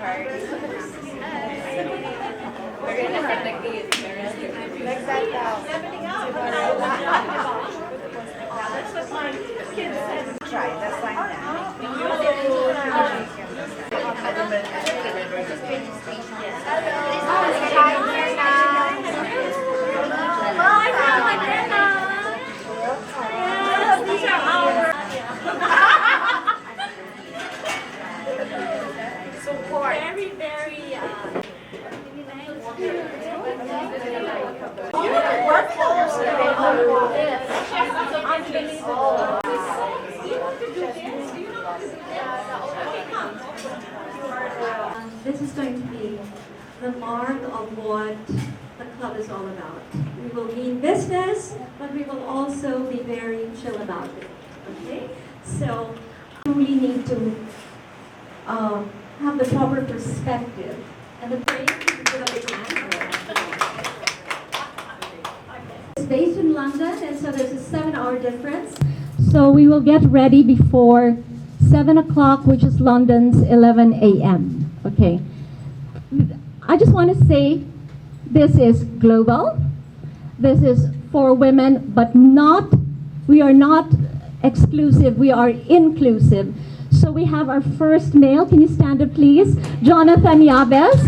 Like that that's what my kids said. Try, that's fine Very, very this is going to be the mark of what the club is all about. We will mean business, but we will also be very chill about it. Okay? So we need to have the proper perspective. And the brain is a bit of a It's based in London, and so there's a 7-hour difference. So we will get ready before 7 o'clock, which is London's 11 a.m. Okay. I just want to say this is global. This is for women, but we are not exclusive, we are inclusive. So we have our first male. Can you stand up, please? Jonathan Yabes.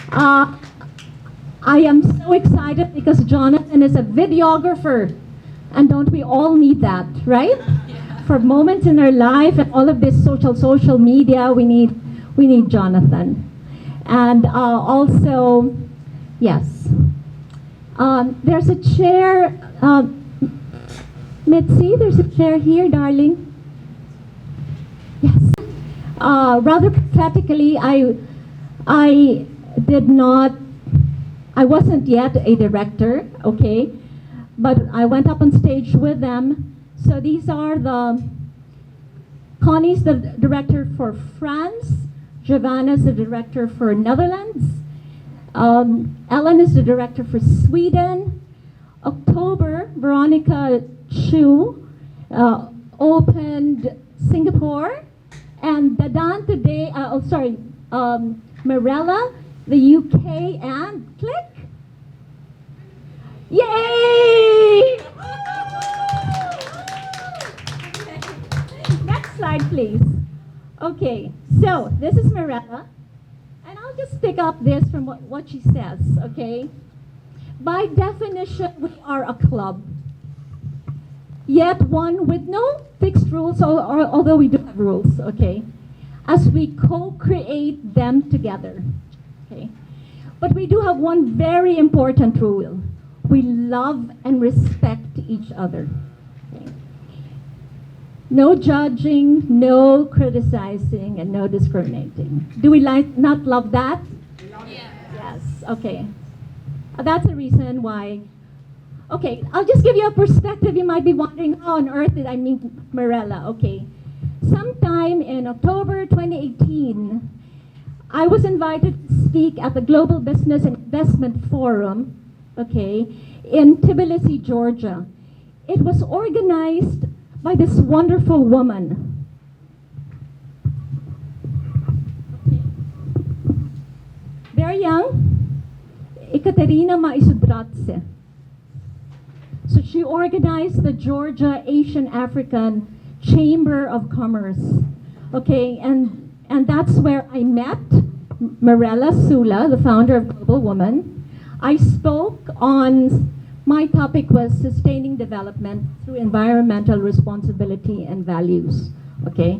I am so excited because Jonathan is a videographer. And don't we all need that, right? For moments in our life and all of this social media, we need Jonathan. And also, yes, there's a chair. Mitzi, there's a chair here, darling. Yes. Rather pathetically, I wasn't yet a director, okay? But I went up on stage with them. So these are Connie's the director for France, Giovanna's the director for Netherlands, Ellen is the director for Sweden, October, Veronica Chu opened Singapore, and Dadan today, Mirella, the UK, and click. Yay! Next slide, please. Okay, so this is Mirella, and I'll just pick up this from what she says, okay? By definition, we are a club, yet one with no fixed rules, although we do have rules, okay? As we co-create them together, okay? But we do have one very important rule. We love and respect each other. Okay? No judging, no criticizing, and no discriminating. Do we not love that? Yeah. Yes, okay. That's the reason why. Okay, I'll just give you a perspective. You might be wondering, how on earth did I meet Mirella? Okay. Sometime in October 2018, I was invited to speak at the Global Business and Investment Forum, okay, in Tbilisi, Georgia. It was organized by this wonderful woman. Okay. Very young, Ekaterina Maisudratse. So she organized the Georgia Asian African Chamber of Commerce. Okay, and that's where I met Mirella Sula, the founder of Global Woman. I spoke on, my topic was sustaining development through environmental responsibility and values, okay?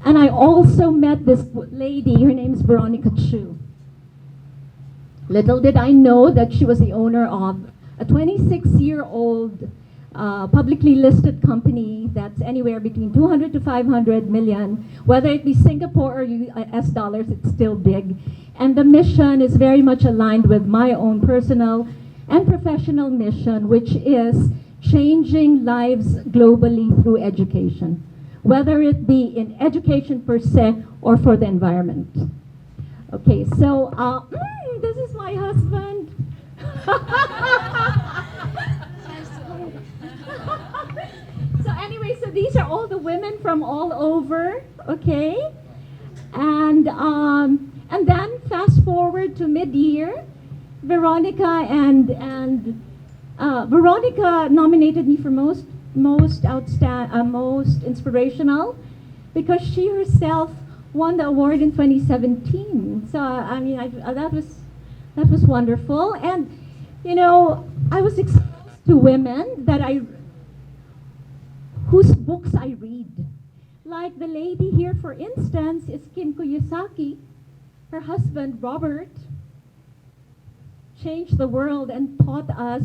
And I also met this lady, her name is Veronica Chu. Little did I know that she was the owner of a 26-year-old publicly listed company that's anywhere between 200 to 500 million. Whether it be Singapore or US dollars, it's still big. And the mission is very much aligned with my own personal and professional mission, which is changing lives globally through education, whether it be in education per se or for the environment. Okay, so this is my husband. So anyway, so these are all the women from all over, okay? And And then fast forward to mid-year, Veronica nominated me for most inspirational because she herself won the award in 2017. So I mean, that was wonderful. And you know, I was exposed to women whose books I read. Like the lady here, for instance, is Kim Kiyosaki. Her husband, Robert, changed the world and taught us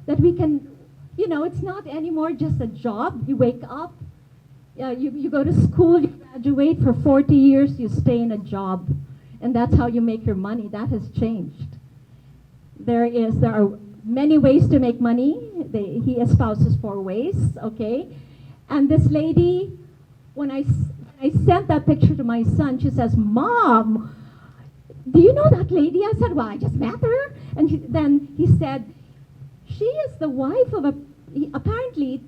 that we can, you know, it's not anymore just a job. You wake up, you go to school, you graduate for 40 years, you stay in a job, and that's how you make your money. That has changed. There are many ways to make money. He espouses 4 ways, okay? And this lady, when I sent that picture to my son, she says, "Mom, do you know that lady?" I said, "Well, I just met her." And then he said, "She is the wife of apparently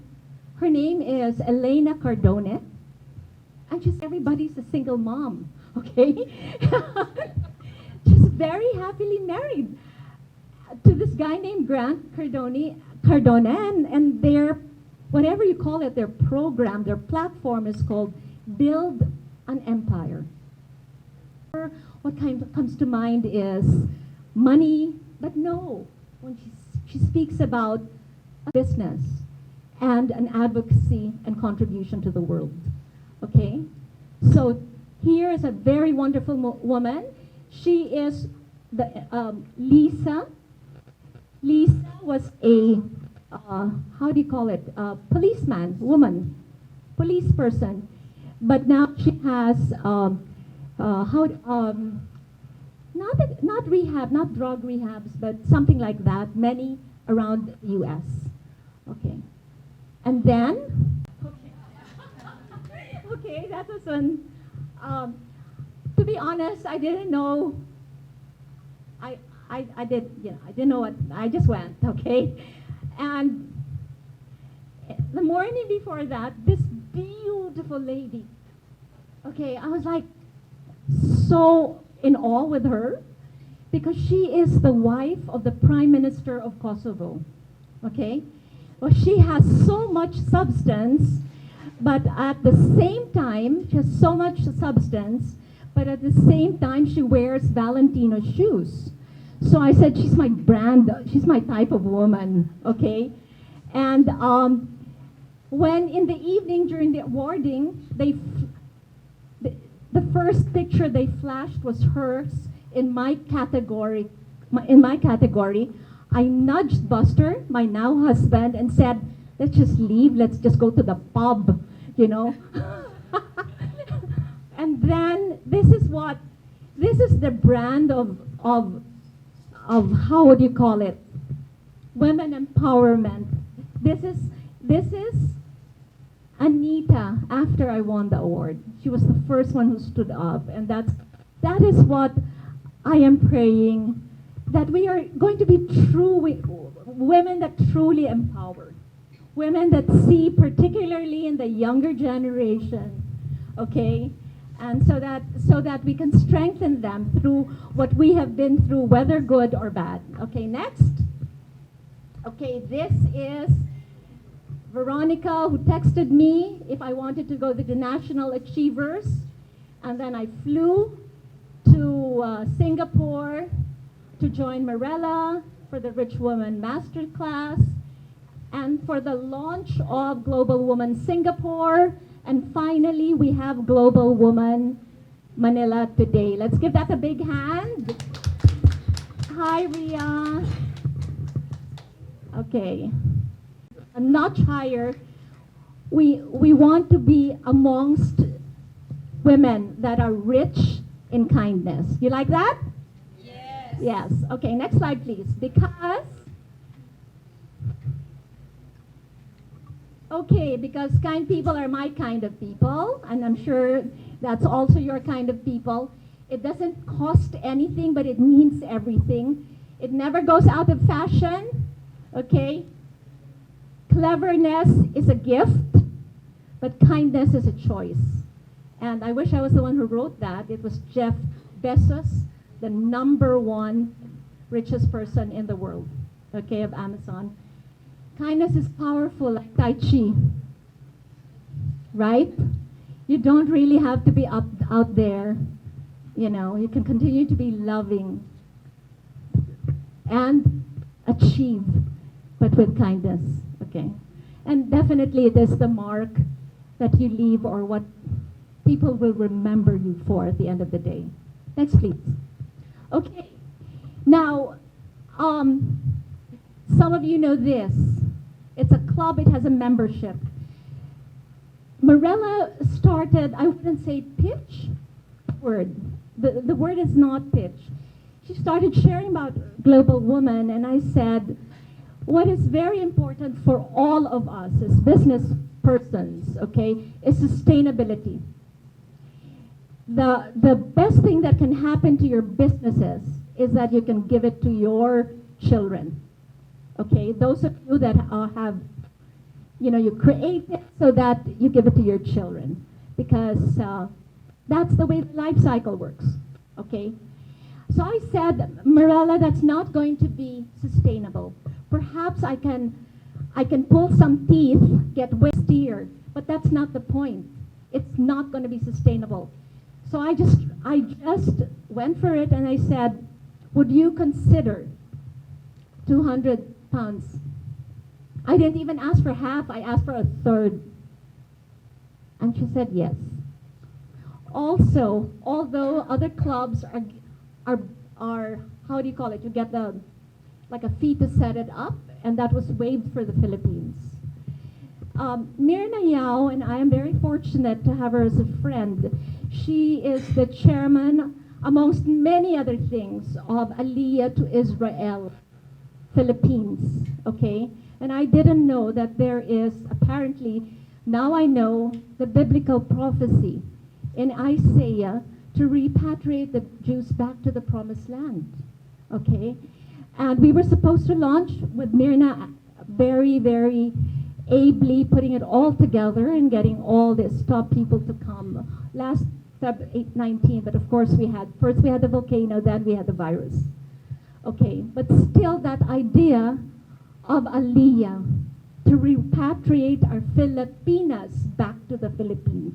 her name is Elena Cardone, and everybody's a single mom, okay?" She's very happily married to this guy named Grant Cardone, and their, whatever you call it, their program, their platform is called Build an Empire. What comes to mind is money, but no, when she speaks about business and an advocacy and contribution to the world, okay? So here is a very wonderful woman. She is Lisa. Lisa was a, how do you call it, police person, but now she has, not rehab, not drug rehabs, but something like that, many around the U.S. Okay. And then, okay, that was one. To be honest, I didn't know. I didn't know what. I just went, okay, and the morning before that, this beautiful lady. Okay, I was like so in awe with her because she is the wife of the Prime Minister of Kosovo. Okay, well, she has so much substance, but at the same time, she has so much substance, but at the same time, she wears Valentino shoes. So I said, she's my brand, she's my type of woman, okay? And when in the evening during the awarding, the first picture they flashed was hers in my category. I nudged Buster, my now husband, and said, "Let's just leave, let's just go to the pub, you know?" And then this is the brand of how would you call it? Women empowerment. This is Anita after I won the award. She was the first one who stood up, and that is what I am praying, that we are going to be true women that truly empower, women that see, particularly in the younger generation, okay, and so that we can strengthen them through what we have been through, whether good or bad. Okay, next. Okay, this is Veronica, who texted me if I wanted to go to the National Achievers, and then I flew to Singapore to join Marella for the Rich Woman Masterclass, and for the launch of Global Woman Singapore, and finally we have Global Woman Manila today. Let's give that a big hand. Hi, Ria. Okay. A notch higher. We want to be amongst women that are rich in kindness. You like that? Yes. Yes. Okay, next slide, please. Because kind people are my kind of people, and I'm sure that's also your kind of people. It doesn't cost anything, but it means everything. It never goes out of fashion, okay? Cleverness is a gift, but kindness is a choice. And I wish I was the one who wrote that. It was Jeff Bezos, the number one richest person in the world, okay, of Amazon. Kindness is powerful like Tai Chi, right? You don't really have to be up out there. You know, you can continue to be loving and achieve, but with kindness, okay? And definitely it is the mark that you leave or what people will remember you for at the end of the day. Next, please. Okay. Now, some of you know this. It's a club, it has a membership. Morella started, I wouldn't say pitch word. The word is not pitch. She started sharing about Global Woman, and I said, what is very important for all of us as business persons, okay, is sustainability. The best thing that can happen to your businesses is that you can give it to your children. Okay, those of you that have, you know, you create it so that you give it to your children, because that's the way the life cycle works. Okay, so I said, Morella, that's not going to be sustainable. Perhaps I can pull some teeth, get steer, but that's not the point. It's not going to be sustainable. So I just went for it, and I said, would you consider 200 pounds? I didn't even ask for half, I asked for a third. And she said yes. Also, although other clubs are how do you call it? You get like a fee to set it up, and that was waived for the Philippines. Myrna Yao and I am very fortunate to have her as a friend. She is the chairman, amongst many other things, of Aliyah to Israel, Philippines, okay? And I didn't know that there is, apparently, now I know the biblical prophecy in Isaiah to repatriate the Jews back to the promised land, okay? And we were supposed to launch with Myrna very, very ably putting it all together and getting all this top people to come last Feb 8/19, but of course first we had the volcano, then we had the virus. Okay, but still that idea of Aliyah to repatriate our Filipinas back to the Philippines.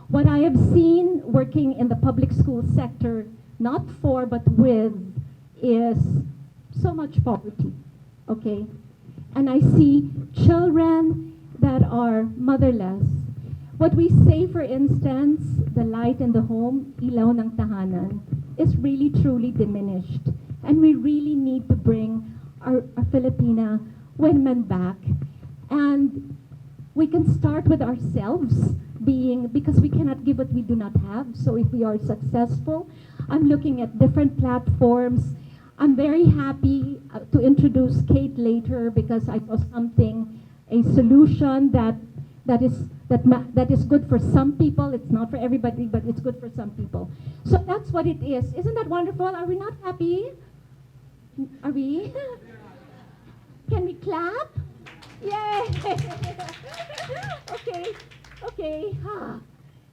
What I have seen working in the public school sector, not for but with, is so much poverty, okay? And I see children that are motherless. What we say, for instance, the light in the home, ilaw ng tahanan, is really truly diminished. And we really need to bring our Filipina women back. And we can start with ourselves because we cannot give what we do not have. So if we are successful, I'm looking at different platforms. I'm very happy to introduce Kate later because I saw a solution that is good for some people. It's not for everybody, but it's good for some people. So that's what it is. Isn't that wonderful? Are we not happy? Are we? Can we clap? Yay! Okay.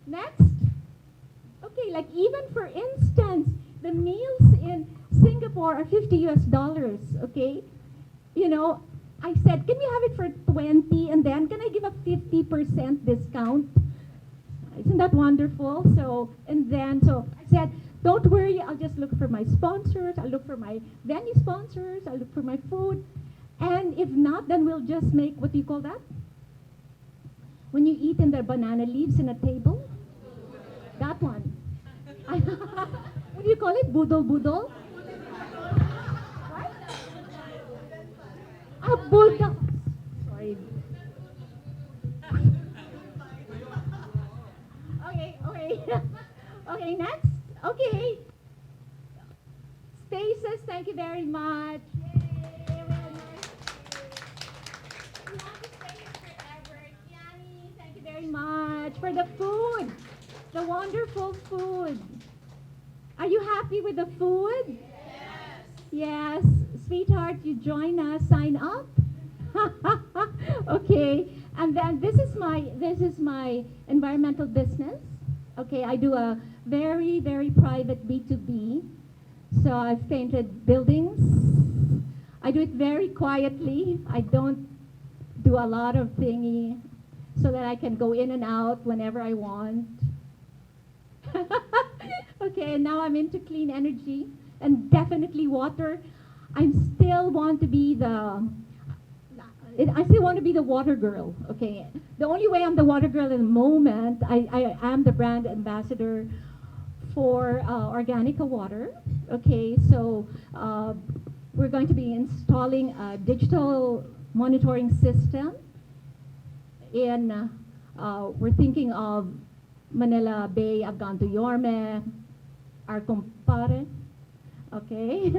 Next. Okay, like even for instance, the meals in Singapore are $50, okay? You know, I said, can we have it for 20 and then can I give a 50% discount? Isn't that wonderful? So I said, don't worry, I'll just look for my sponsors, I'll look for my venue sponsors, I'll look for my food. And if not, then we'll just make, what do you call that? When you eat in the banana leaves in a table? That one. What do you call it? Budol budol? What? A bulldog. Sorry. Okay. Okay, next. Okay. Spaces, thank you very much. Yay, well, nice. We want to stay here forever. Kiani, thank you very much for the food. The wonderful food. Are you happy with the food? Yes. Yes. Sweetheart, you join us, sign up. Okay. And then this is my environmental business. Okay, I do a very, very private B2B. So I've painted buildings. I do it very quietly. I don't do a lot of thingy so that I can go in and out whenever I want. Okay, and now I'm into clean energy and definitely water. I still want to be I still want to be the water girl. Okay, the only way I'm the water girl at the moment, I am the brand ambassador for Organica Water. Okay, so we're going to be installing a digital monitoring system in, we're thinking of Manila Bay. I've gone to Yorme, our compare, okay?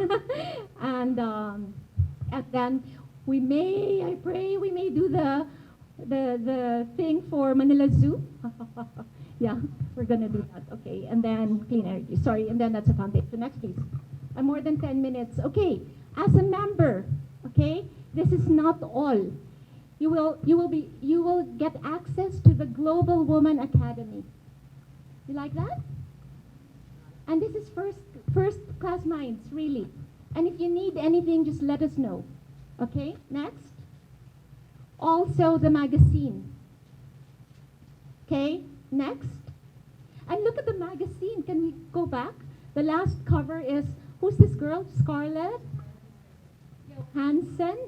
and then we may, I pray, we may do the thing for Manila Zoo. Yeah, we're gonna do that, okay? And then clean energy, sorry, and then that's a foundation. Next, please. I'm more than 10 minutes. Okay, as a member, okay, this is not all. You will get access to the Global Woman Academy. You like that? And this is first class minds, really. And if you need anything, just let us know. Okay, next. Also the magazine. Okay, next. And look at the magazine. Can we go back? The last cover is, who's this girl? Scarlett Johansson.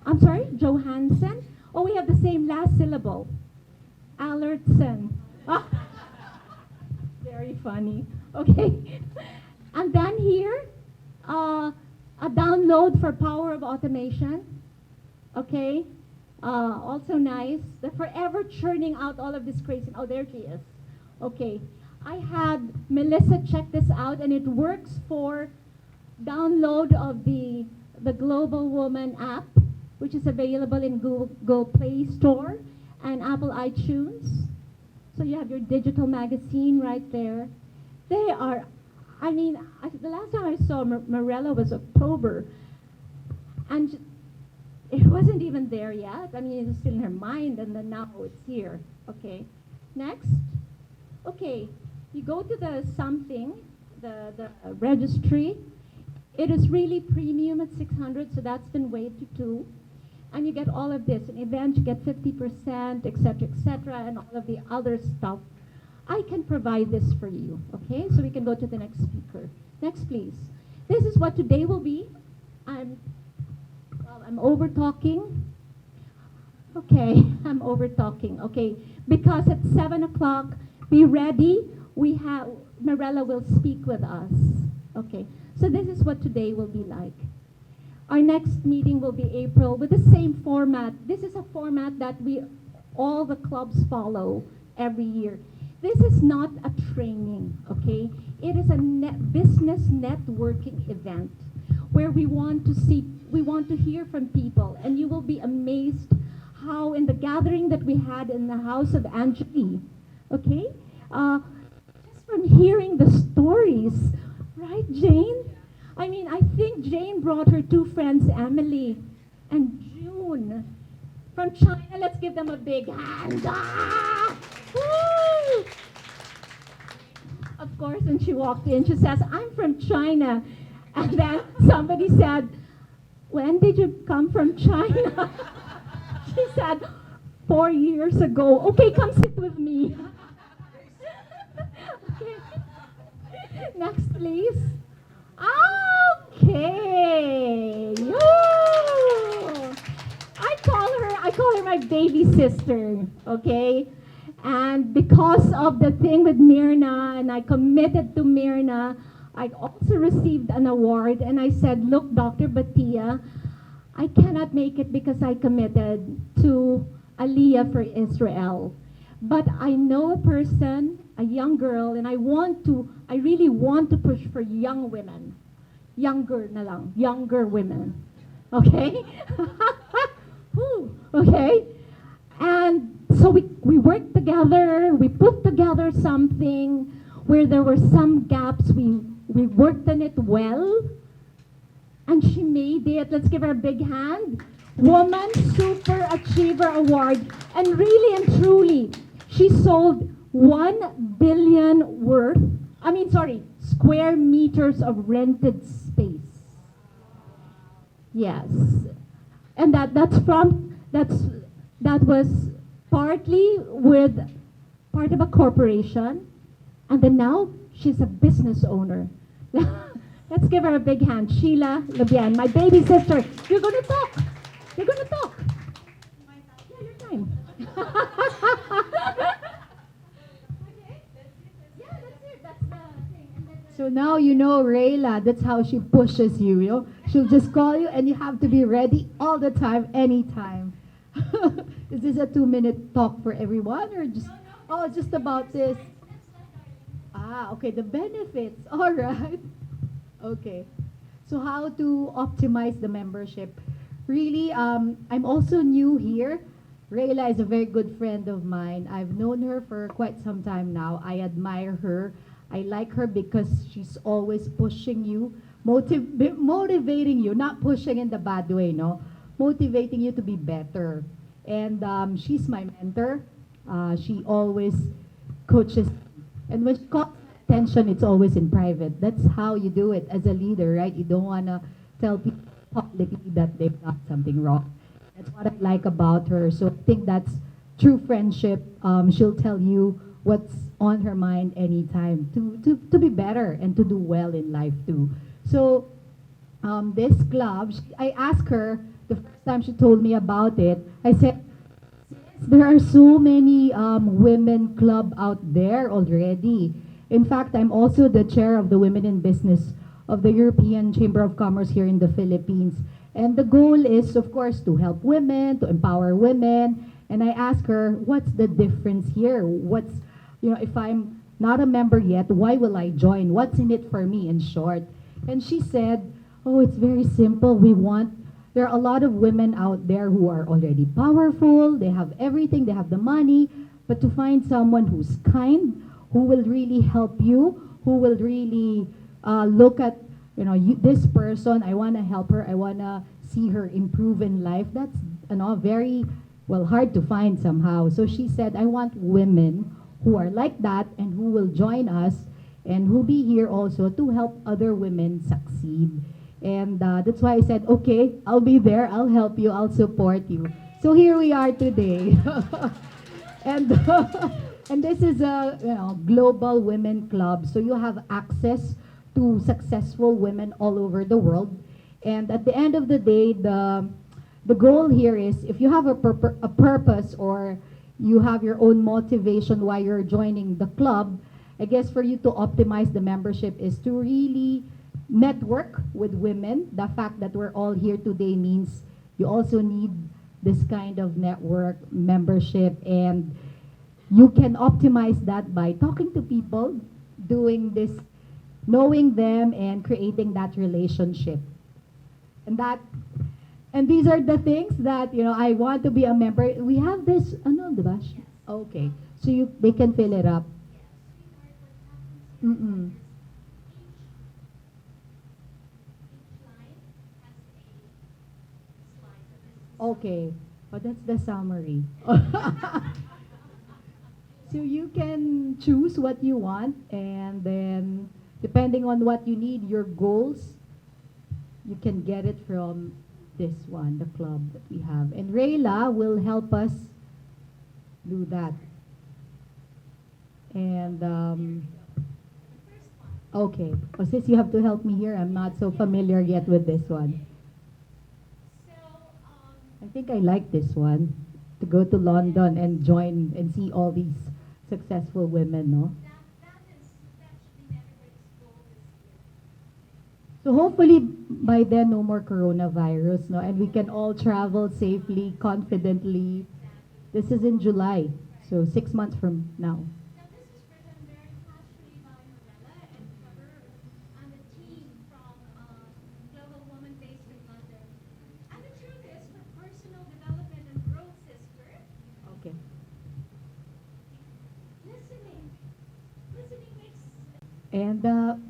I'm sorry, Johansson. Oh, we have the same last syllable. Allertson. Ah, very funny. Okay. And then here, a download for Power of Automation. Okay. Also nice. They're forever churning out all of this crazy. Oh, there she is. Okay. I had Melissa check this out, and it works for download of the Global Woman app, which is available in Google Play Store and Apple iTunes. So you have your digital magazine right there. They are, I mean, the last time I saw Morella was October, and it wasn't even there yet. I mean, it was still in her mind, and then now it's here. Okay, next. Okay, you go to the something, the registry. It is really premium at 600, so that's been waived to 2. And you get all of this. In events, you get 50%, etc., and all of the other stuff. I can provide this for you, okay? So we can go to the next speaker. Next, please. This is what today will be. I'm over talking. Okay, I'm over talking. Okay, because at 7 o'clock, be ready. We have Morella will speak with us. Okay, so this is what today will be like. Our next meeting will be April with the same format. This is a format that all the clubs follow every year. This is not a training, okay? It is a business networking event where we want to hear from people, and you will be amazed how in the gathering that we had in the house of Angeli, okay? Just from hearing the stories, right, Jane? I mean, I think Jane brought her 2 friends, Emily and June, from China. Let's give them a big hand. Ah! Woo! Of course, when she walked in, she says, I'm from China. And then somebody said, when did you come from China? She said, 4 years ago. Okay, come sit with me. Okay. Next, please. Okay. Yoo! I call her my baby sister, okay? And because of the thing with Myrna, and I committed to Myrna, I also received an award, and I said, look, Dr. Batia, I cannot make it because I committed to Aliyah for Israel. But I know a person, a young girl, and I really want to push for young women. Younger women. Okay? Okay? And so we worked together, we put together something where there were some gaps, we worked on it well, and she made it. Let's give her a big hand. Woman Super Achiever Award. And really and truly, she sold 1 billion worth, square meters of rented space. Yes. And that was partly with part of a corporation, and then now she's a business owner. Let's give her a big hand. Sheila Labian, my baby sister. You're gonna talk. You're gonna talk. Yeah, your time. So now you know Rayla, that's how she pushes you, you know. She'll just call you and you have to be ready all the time, anytime. Is this a 2-minute talk for everyone or just oh just about this? Ah, okay, the benefits. All right. Okay. So how to optimize the membership? Really, I'm also new here. Rayla is a very good friend of mine. I've known her for quite some time now. I admire her. I like her because she's always pushing you, motivating you, not pushing in the bad way, no? Motivating you to be better. And she's my mentor. She always coaches. And when she calls attention, it's always in private. That's how you do it as a leader, right? You don't want to tell people publicly that they've got something wrong. That's what I like about her. So I think that's true friendship. She'll tell you what's on her mind anytime to be better and to do well in life too. So this club, I asked her the first time she told me about it, I said, there are so many women club out there already. In fact, I'm also the chair of the Women in Business of the European Chamber of Commerce here in the Philippines. And the goal is, of course, to help women, to empower women. And I asked her, what's the difference here? If I'm not a member yet, why will I join? What's in it for me, in short? And she said, oh, it's very simple. There are a lot of women out there who are already powerful, they have everything, they have the money, but to find someone who's kind, who will really help you, who will really look at, this person, I want to help her, I want to see her improve in life. That's, very, hard to find somehow. So she said, I want women who are like that and who will join us and who'll be here also to help other women succeed. And that's why I said, okay, I'll be there, I'll help you, I'll support you. So here we are today. and and this is a global women club. So you have access to successful women all over the world. And at the end of the day, the goal here is if you have a purpose or you have your own motivation why you're joining the club, I guess for you to optimize the membership is to really network with women. The fact that we're all here today means you also need this kind of network membership, and you can optimize that by talking to people, doing this, knowing them, and creating that relationship. And these are the things that I want to be a member. We have this, diba? Okay, so they can fill it up. Mm-mm. Okay, that's the summary. So you can choose what you want, and then depending on what you need, your goals, you can get it from this one, the club that we have. And Rayla will help us do that. And okay, since you have to help me here, I'm not so familiar yet with this one. I think I like this one, to go to London and join and see all these successful women, no? So hopefully by then no more coronavirus, no? And we can all travel safely, confidently. This is in July, so 6 months from now. Okay. And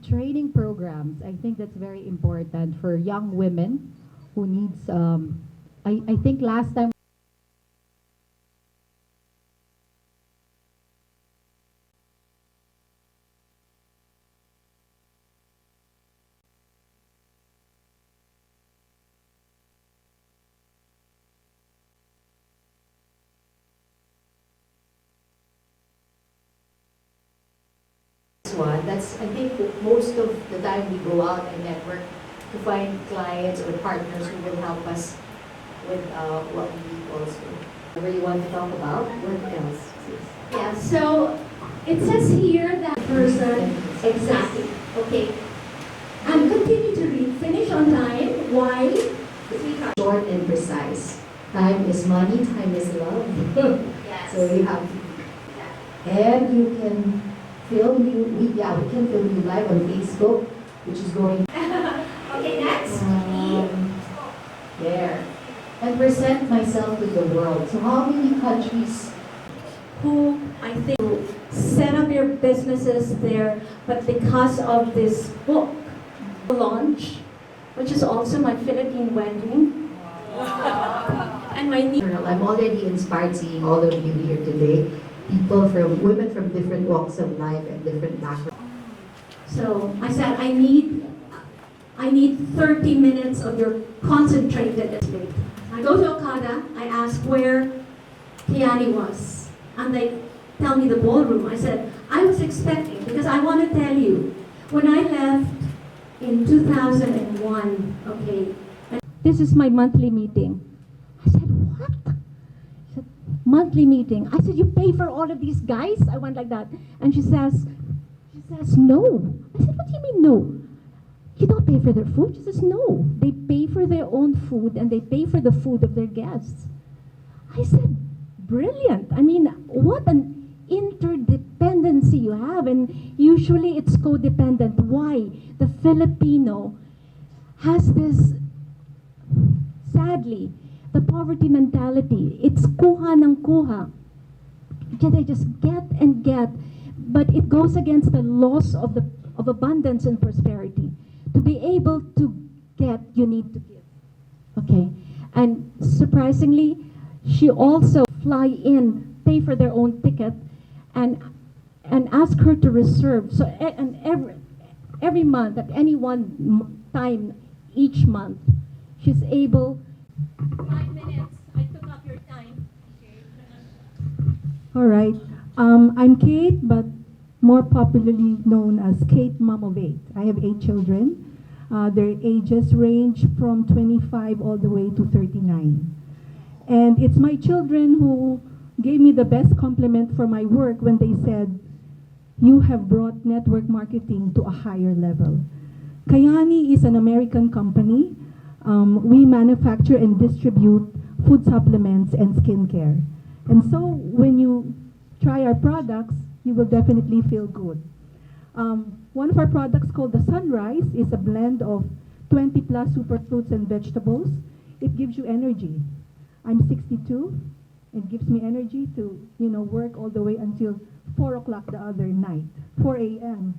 training programs, I think that's very important for young women who needs, I think last time That's, I think, most of the time we go out and network to find clients or partners who will help us with what we also. Whatever you want to talk about, what else? Yeah, so it says here that person, exactly, okay. And continue to read, finish on time, why? Sweetheart. Short and precise. Time is money, time is love. Yes. So you have to. And you can film you, we can film you live on Facebook, which is going Okay, next. there. And present myself to the world. So how many countries? Who I think set up your businesses there, but because of this book launch, which is also my Philippine wedding, and my niece. I'm already inspired seeing all of you here today. Women from different walks of life and different backgrounds. So I said, I need 30 minutes of your concentrated attention. I go to Okada, I ask where Kiani was, and they tell me the ballroom. I said, I was expecting, because I want to tell you, when I left in 2001, okay, this is my monthly meeting. I said, what? She said, monthly meeting. I said, you pay for all of these guys? I went like that. And she says, no. I said, what do you mean no? You don't pay for their food? She says, no. They pay for their own food and they pay for the food of their guests. I said, brilliant. I mean, what an interdependency you have. And usually it's codependent. Why? The Filipino has this, sadly, the poverty mentality. It's kuha ng kuha. They just get and get. But it goes against the laws of abundance and prosperity. To be able to get, you need to give. Okay. And surprisingly, she also fly in, pay for their own ticket, and ask her to reserve. So and every month, at any one time each month, she's able. 5 minutes. I took up your time. All right. I'm Kate, but more popularly known as Kate, Mom of 8. I have 8 children. Their ages range from 25 all the way to 39. And it's my children who gave me the best compliment for my work when they said, you have brought network marketing to a higher level. Kayani is an American company. We manufacture and distribute food supplements and skincare. And so when you try our products, you will definitely feel good. One of our products called the Sunrise is a blend of 20 plus superfruits and vegetables. It gives you energy. I'm 62. It gives me energy to, work all the way until 4 o'clock the other night, 4 a.m.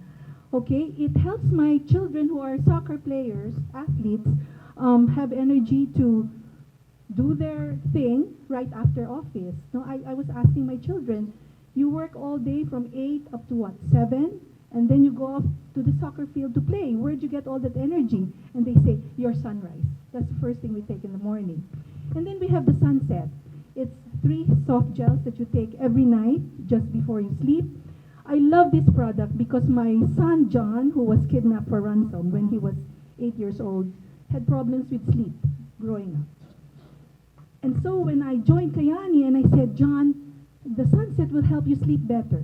Okay, it helps my children who are soccer players, athletes, have energy to do their thing right after office. No, I was asking my children, you work all day from 8 up to what, 7? And then you go off to the soccer field to play. Where'd you get all that energy? And they say, your sunrise. That's the first thing we take in the morning. And then we have the sunset. It's 3 soft gels that you take every night just before you sleep. I love this product because my son, John, who was kidnapped for ransom when he was 8 years old, had problems with sleep growing up. And so when I joined Kayani and I said, John, the sunset will help you sleep better.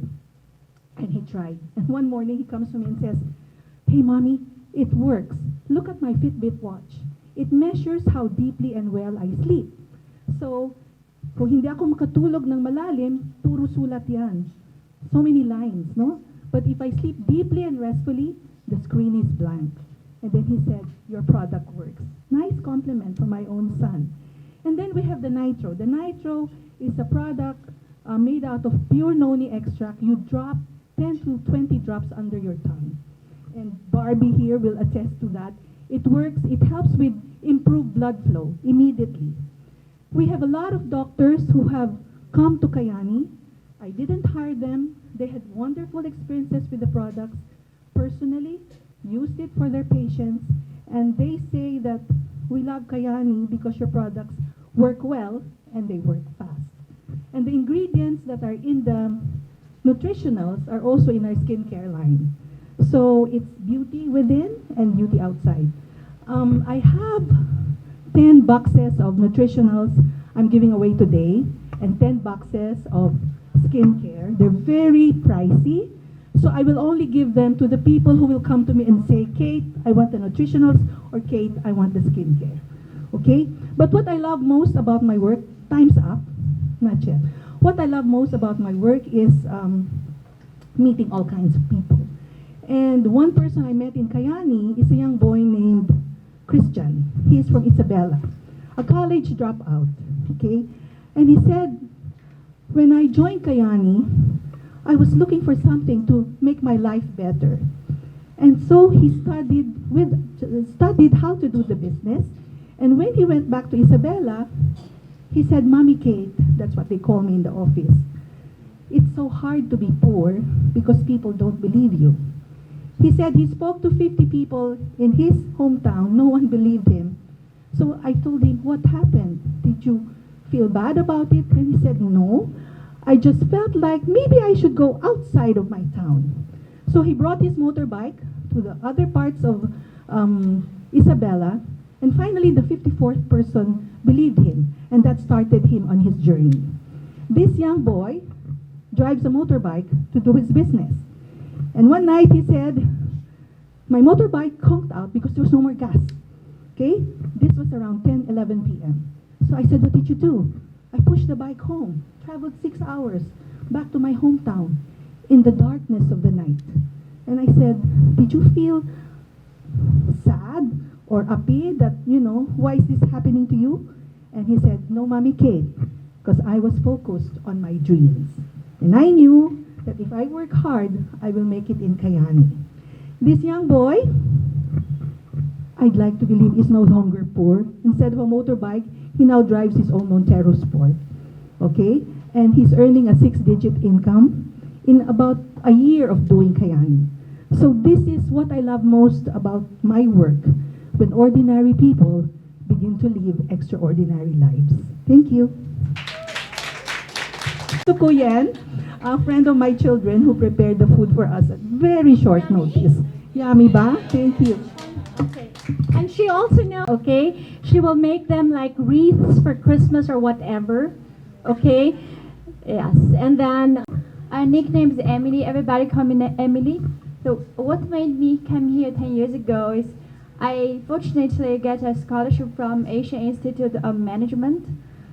And he tried. And one morning he comes to me and says, hey, Mommy, it works. Look at my Fitbit watch. It measures how deeply and well I sleep. So, kung hindi ako makatulog ng malalim, puro sulat yan. So many lines, no? But if I sleep deeply and restfully, the screen is blank. And then he said, your product works. Nice compliment from my own son. And then we have the Nitro. The Nitro is a product made out of pure noni extract. You drop 10 to 20 drops under your tongue. And Barbie here will attest to that. It works, it helps with improved blood flow immediately. We have a lot of doctors who have come to Kayani. I didn't hire them. They had wonderful experiences with the products personally, used it for their patients, and they say that we love Kayani because your products work well and they work fast. And the ingredients that are in the nutritionals are also in our skincare line. So it's beauty within and beauty outside. I have 10 boxes of nutritionals I'm giving away today and 10 boxes of skincare. They're very pricey, so I will only give them to the people who will come to me and say, Kate, I want the nutritionals, or Kate, I want the skincare. Okay? But what I love most about my work, time's up, not yet. What I love most about my work is meeting all kinds of people. And one person I met in Kayani is a young boy named Christian. He is from Isabela, a college dropout, okay? And he said, when I joined Kayani, I was looking for something to make my life better. And so he studied how to do the business. And when he went back to Isabela, he said, Mommy Kate, that's what they call me in the office. It's so hard to be poor because people don't believe you. He said he spoke to 50 people in his hometown. No one believed him. So I told him, what happened? Did you feel bad about it? And he said, no. I just felt like maybe I should go outside of my town. So he brought his motorbike to the other parts of Isabela. And finally, the 54th person believed him. And that started him on his journey. This young boy drives a motorbike to do his business. And one night he said, my motorbike conked out because there was no more gas. Okay? This was around 10, 11 p.m. So I said, what did you do? I pushed the bike home, traveled 6 hours back to my hometown in the darkness of the night. And I said, did you feel sad or happy that, why is this happening to you? And he said, no, Mommy Kate, because I was focused on my dreams. And I knew that if I work hard, I will make it in Kayani. This young boy, I'd like to believe, is no longer poor. Instead of a motorbike, he now drives his own Montero Sport. Okay? And he's earning a 6-digit income in about a year of doing Kayani. So this is what I love most about my work, when ordinary people begin to live extraordinary lives. Thank you. To Kuyen, a friend of my children who prepared the food for us at very short notice. Yummy ba? Thank you. Okay. And she also knows, okay, she will make them like wreaths for Christmas or whatever. Okay? Yes. And then our nickname is Emily. Everybody call me Emily. So what made me come here 10 years ago is I fortunately get a scholarship from Asian Institute of Management.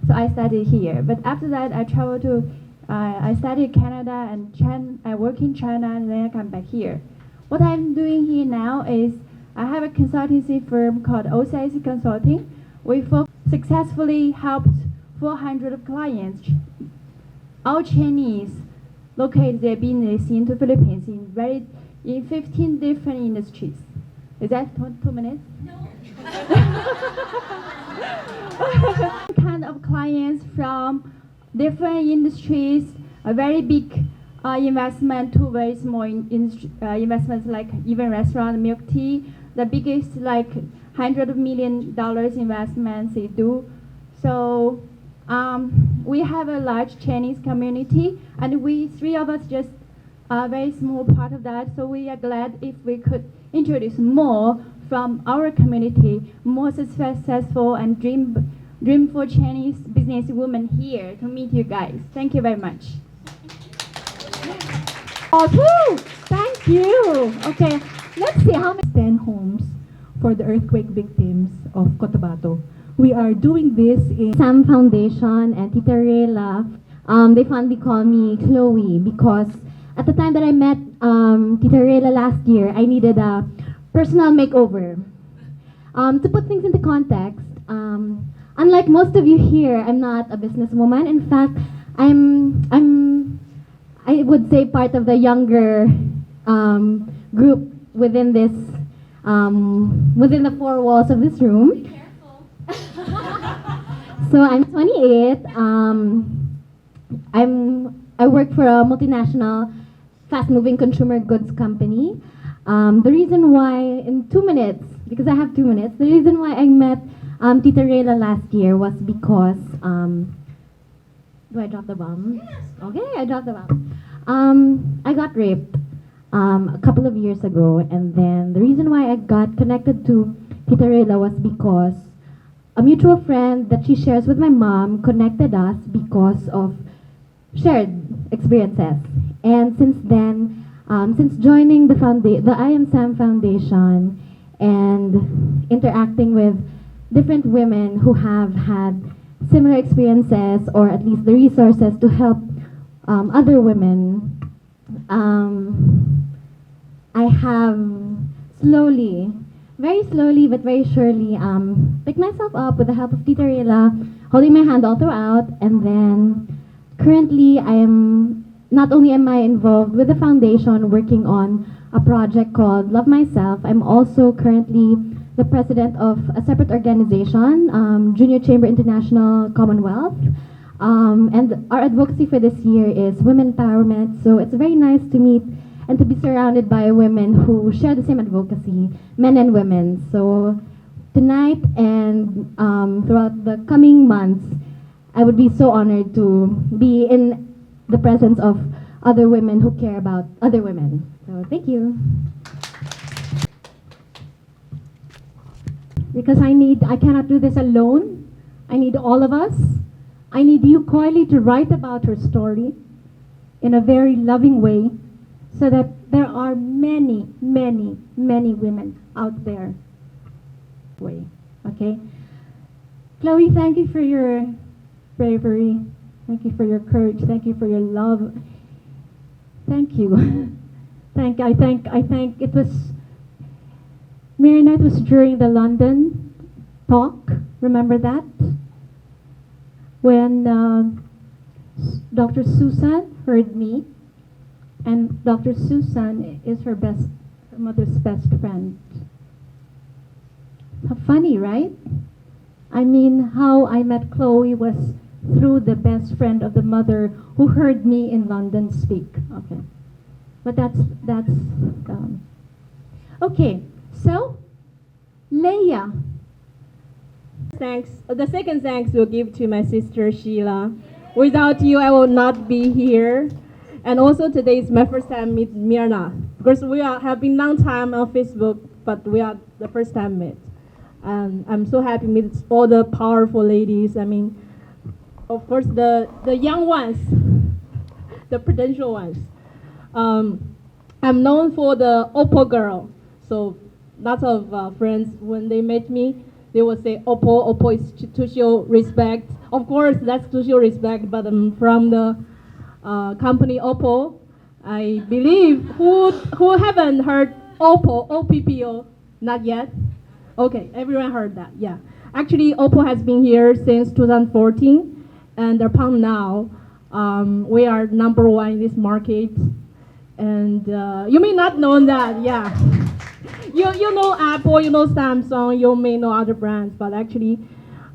So I studied here. But after that, I traveled to, I studied Canada and I work in China, and then I come back here. What I'm doing here now is I have a consultancy firm called OCIC Consulting. We successfully helped 400 clients, all Chinese, locate their business into Philippines in 15 different industries. Is that 2 minutes? Kind of clients from different industries, a very big investment to very small investments like even restaurant, milk tea. The biggest like $100 million investments they do. So we have a large Chinese community, and we three of us just a very small part of that. So we are glad if we could introduce more from our community, more successful and dreamful Chinese business women here to meet you guys. Thank you very much. oh, woo! Thank you. Okay, let's see how many 10 homes for the earthquake victims of Cotabato. We are doing this in Sam Foundation and Tita Rela. They fondly call me Chloe because at the time that I met Tita Rela last year, I needed a personal makeover. To put things into context, unlike most of you here, I'm not a businesswoman. In fact, I would say part of the younger group within this, within the four walls of this room. So I'm 28. I work for a multinational, fast-moving consumer goods company. The reason why, in 2 minutes, because I have 2 minutes, the reason why I met Tita Rela last year was because, do I drop the bomb? Yes. Okay, I dropped the bomb. I got raped a couple of years ago. And then the reason why I got connected to Tita Rela was because a mutual friend that she shares with my mom connected us because of shared experiences. And since then, since joining the I Am Sam Foundation and interacting with different women who have had similar experiences or at least the resources to help other women, I have slowly, very slowly but very surely, picked myself up with the help of Tita Rela, holding my hand all throughout, and then currently I am, not only am I involved with the foundation working on a project called Love Myself, I'm also currently the president of a separate organization, Junior Chamber International Commonwealth. And our advocacy for this year is women empowerment. So it's very nice to meet and to be surrounded by women who share the same advocacy, men and women. So tonight and throughout the coming months, I would be so honored to be in the presence of other women who care about other women. So thank you. Because I cannot do this alone. I need all of us. I need you, Coily, to write about her story in a very loving way so that there are many, many, many women out there. Okay? Chloe, thank you for your bravery. Thank you for your courage. Thank you for your love. Thank you. I think it was Marina, it was during the London talk, remember that? When Dr. Susan heard me, and Dr. Susan is her mother's best friend. How funny, right? I mean, how I met Chloe was through the best friend of the mother who heard me in London speak. Okay, but that's okay. So, Leia. Thanks. The second thanks will give to my sister Sheila. Without you, I will not be here. And also today is my first time meet Mirna. Because have been long time on Facebook, but we are the first time met. And I'm so happy to meet all the powerful ladies. I mean, of course, the young ones, the potential ones. I'm known for the Oppo girl. So lots of friends, when they met me, they will say Oppo is to show respect. Of course, that's to show respect, but from the company Oppo, I believe, who haven't heard Oppo, OPPO, not yet? Okay, everyone heard that, yeah. Actually, Oppo has been here since 2014, and upon now, we are #1 in this market. And you may not know that, yeah. You know Apple, you know Samsung, you may know other brands, but actually,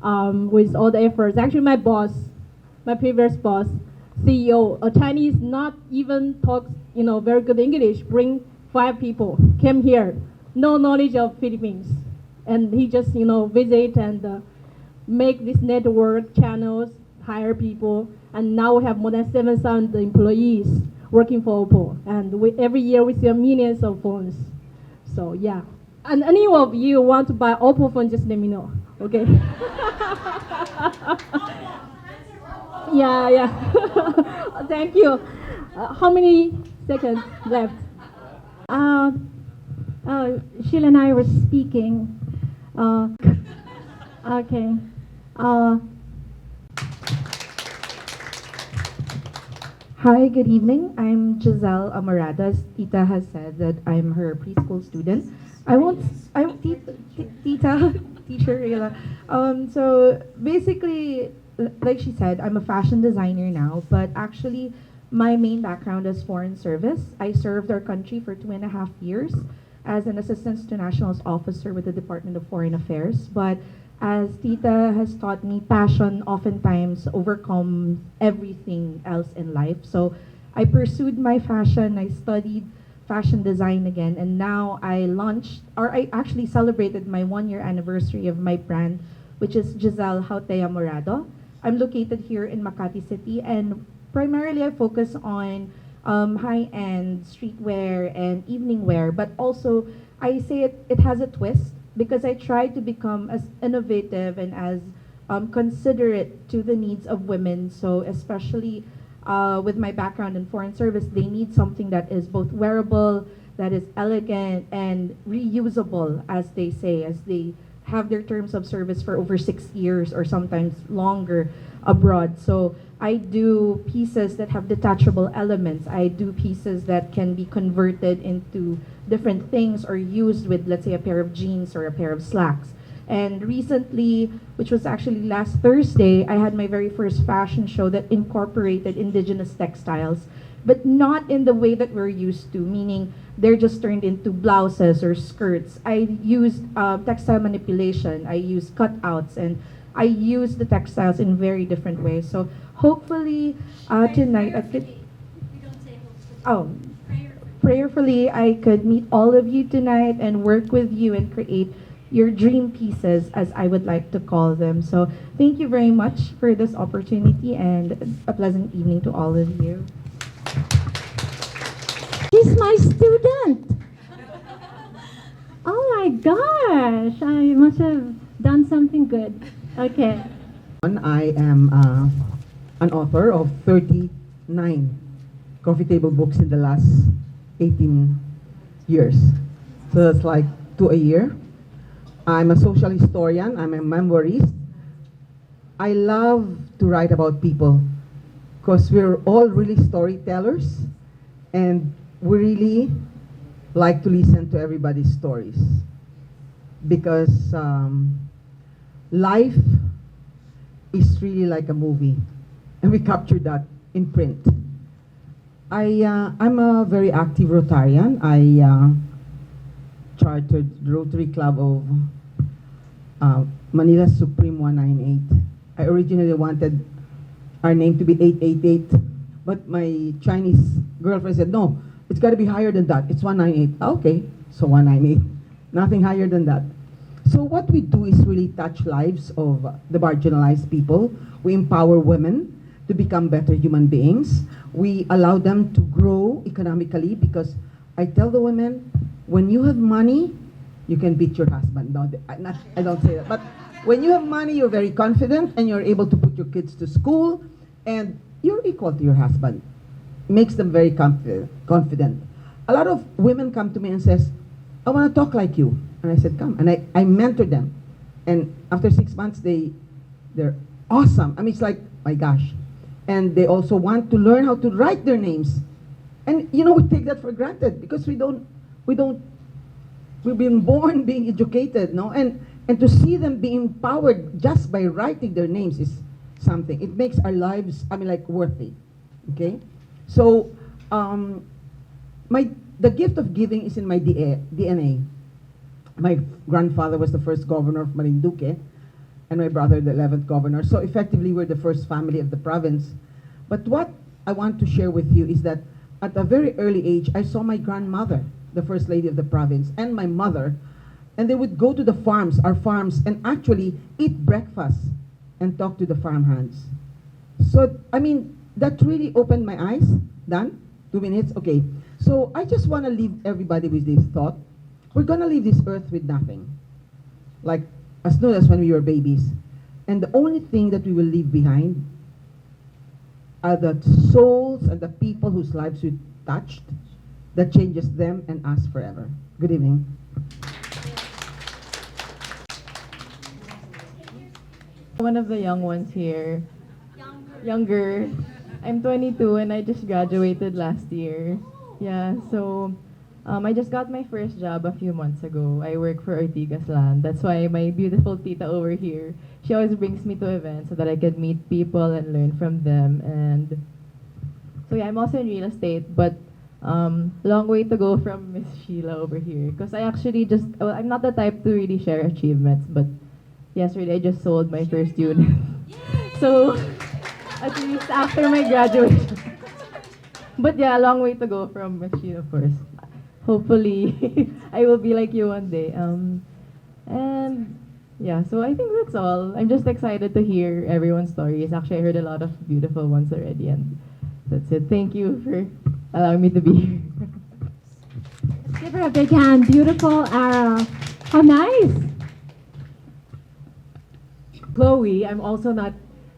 with all the efforts, actually my boss, my previous boss, CEO, a Chinese, not even talks, very good English, bring 5 people, came here, no knowledge of Philippines, and he just, visit and make this network channels, hire people, and now we have more than 7,000 employees working for Oppo, and every year we sell millions of phones. So yeah, and any of you want to buy Oppo phone, just let me know, okay? Yeah. Thank you. How many seconds left? Sheila and I were speaking. Okay. Hi, good evening. I'm Giselle Amorada. As Tita has said that I'm her preschool student. Teacher Rila. So basically, like she said, I'm a fashion designer now, but actually my main background is foreign service. I served our country for 2.5 years as an assistant to nationals officer with the Department of Foreign Affairs. But as Tita has taught me, passion oftentimes overcomes everything else in life. So I pursued my fashion, I studied fashion design again, and now I actually celebrated my 1-year anniversary of my brand, which is Giselle Hautea Morado. I'm located here in Makati City, and primarily I focus on high-end streetwear and evening wear, but also I say it has a twist because I try to become as innovative and as considerate to the needs of women. So especially with my background in foreign service, they need something that is both wearable, that is elegant, and reusable, as they say, as they have their terms of service for over 6 years or sometimes longer abroad. So I do pieces that have detachable elements. I do pieces that can be converted into different things or used with, let's say, a pair of jeans or a pair of slacks. And recently, which was actually last Thursday, I had my very first fashion show that incorporated indigenous textiles, but not in the way that we're used to, meaning they're just turned into blouses or skirts. I used textile manipulation, I used cutouts, and I used the textiles in very different ways. So hopefully tonight I could. Oh, prayerfully I could meet all of you tonight and work with you and create your dream pieces, as I would like to call them. So thank you very much for this opportunity and a pleasant evening to all of you. She's my student. Oh my gosh, I must have done something good. Okay. I am an author of 39 coffee table books in the last 18 years. So that's like 2 a year. I'm a social historian, I'm a memoirist. I love to write about people because we're all really storytellers and we really like to listen to everybody's stories because life is really like a movie, and we capture that in print. I'm a very active Rotarian. I chartered the Rotary Club of Manila Supreme 198. I originally wanted our name to be 888, but my Chinese girlfriend said, no, it's got to be higher than that. It's 198. Okay, so 198. Nothing higher than that. So what we do is really touch lives of the marginalized people. We empower women to become better human beings. We allow them to grow economically because I tell the women, when you have money, you can beat your husband. No, I don't say that. But when you have money, you're very confident and you're able to put your kids to school and you're equal to your husband. Makes them very confident. A lot of women come to me and says, I want to talk like you. And I said, come. And I mentor them. And after 6 months, they're awesome. I mean, it's like, my gosh. And they also want to learn how to write their names. And, you know, we take that for granted because we've been born being educated, no? And to see them being empowered just by writing their names is something. It makes our lives, I mean, like, worthy, okay? So, the gift of giving is in my DNA. My grandfather was the first governor of Marinduque, and my brother the 11th governor. So effectively, we're the first family of the province. But what I want to share with you is that at a very early age, I saw my grandmother, the first lady of the province, and my mother, and they would go to the farms, our farms, and actually eat breakfast and talk to the farmhands. So, I mean, that really opened my eyes. Done? 2 minutes? Okay. So I just want to leave everybody with this thought. We're going to leave this earth with nothing. Like as soon as when we were babies. And the only thing that we will leave behind are the souls and the people whose lives we touched that changes them and us forever. Good evening. One of the young ones here. Younger. I'm 22 and I just graduated last year. Yeah, so I just got my first job a few months ago. I work for Ortigas Land. That's why my beautiful tita over here, she always brings me to events so that I can meet people and learn from them. And so yeah, I'm also in real estate, but long way to go from Miss Sheila over here. Because I actually just, well, I'm not the type to really share achievements, but yesterday I just sold my first unit. So at least after my graduation. But yeah, a long way to go from Miss Sheila first. Hopefully, I will be like you one day. And yeah, so I think that's all. I'm just excited to hear everyone's stories. Actually, I heard a lot of beautiful ones already, and that's it. Thank you for allowing me to be here. Let's give her a big hand. Beautiful, Ara. How nice. Chloe, I'm also not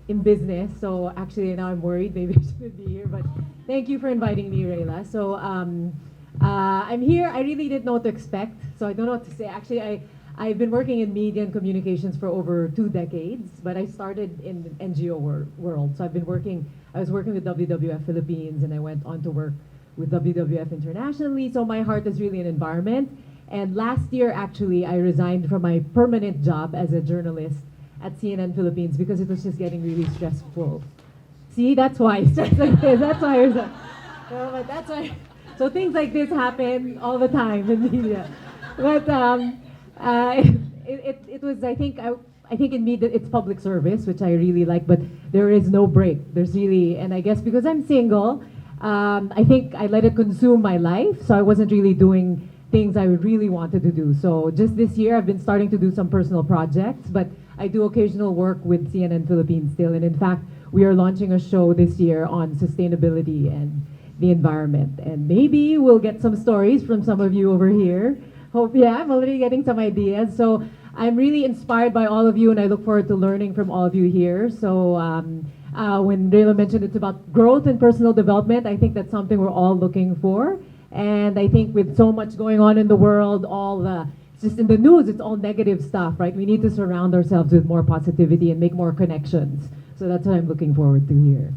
in business, so actually now I'm worried maybe I shouldn't be here, but thank you for inviting me, Rayla. So I'm here. I really didn't know what to expect, so I don't know what to say. Actually, I've been working in media and communications for over 2 decades, but I started in the NGO world. So I was working with WWF Philippines, and I went on to work with WWF internationally. So my heart is really in environment. And last year, actually, I resigned from my permanent job as a journalist at CNN Philippines because it was just getting really stressful. See, that's why stress like this. That's why. But that's why. So things like this happen all the time in media. But it was. I think in me that it's public service, which I really like. But there is no break. There's really, and I guess because I'm single, I think I let it consume my life. So I wasn't really doing things I really wanted to do. So just this year, I've been starting to do some personal projects, but I do occasional work with CNN Philippines still. And in fact, we are launching a show this year on sustainability and the environment. And maybe we'll get some stories from some of you over here. Hope, yeah, I'm already getting some ideas. So I'm really inspired by all of you, and I look forward to learning from all of you here. So when Rayla mentioned it's about growth and personal development, I think that's something we're all looking for. And I think with so much going on in the world, it's just in the news, it's all negative stuff, right? We need to surround ourselves with more positivity and make more connections. So that's what I'm looking forward to here.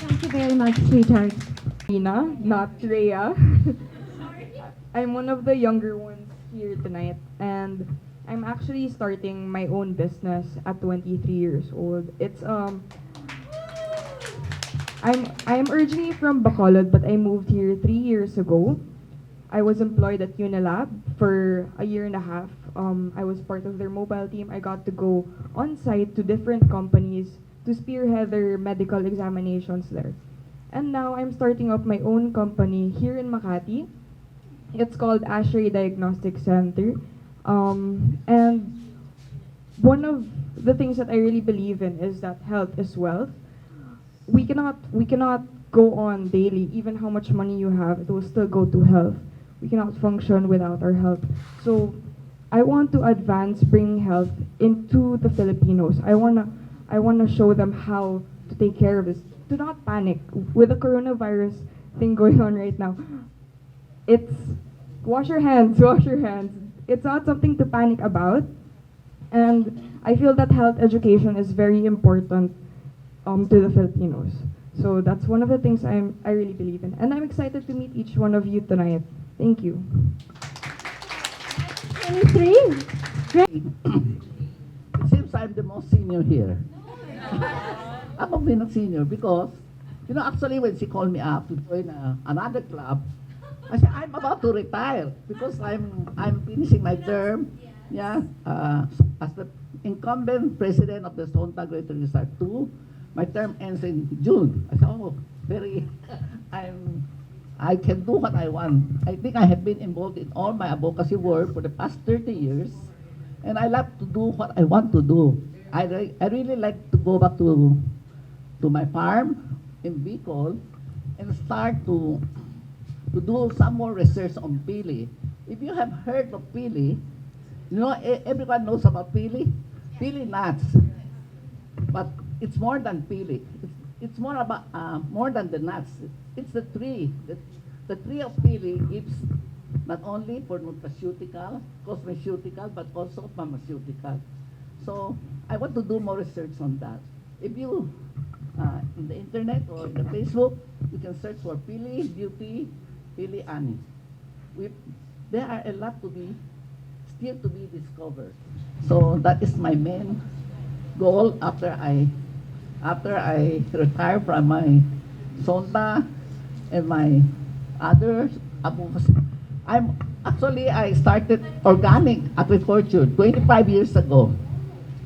Thank you very much, sweetheart. Nina, not Rhea. I'm one of the younger ones here tonight, and I'm actually starting my own business at 23 years old. I'm originally from Bacolod, but I moved here 3 years ago. I was employed at Unilab for a year and a half. I was part of their mobile team. I got to go on site to different companies to spearhead their medical examinations there. And now I'm starting up my own company here in Makati. It's called Ashray Diagnostic Center. And one of the things that I really believe in is that health is wealth. We cannot go on daily, even how much money you have, it will still go to health. We cannot function without our health. So I want to advance bringing health into the Filipinos. I wanna show them how to take care of this. Do not panic with the coronavirus thing going on right now. It's wash your hands, wash your hands. It's not something to panic about. And I feel that health education is very important to the Filipinos. So that's one of the things I really believe in. And I'm excited to meet each one of you tonight. Thank you. 23? It seems I'm the most senior here. I'm only not senior because, actually when she called me up to join another club, I said, I'm about to retire because I'm finishing my term, yeah, as the incumbent president of the Sonta Greater Resort 2. My term ends in June. I said, I can do what I want. I think I have been involved in all my advocacy work for the past 30 years, and I love to do what I want to do. I really like to go back to my farm in Bicol and start to do some more research on pili. If you have heard of pili, everyone knows about pili. Pili nuts, but it's more than pili. It's more about more than the nuts. It's the tree. The tree of pili gives not only for nutraceutical, cosmeceutical, but also pharmaceutical. So I want to do more research on that. If you in the internet or in the Facebook, you can search for pili beauty, pili ani. There are a lot still to be discovered. So that is my main goal after I retire from my Sonta and my other advocacy. I started organic agriculture 25 years ago.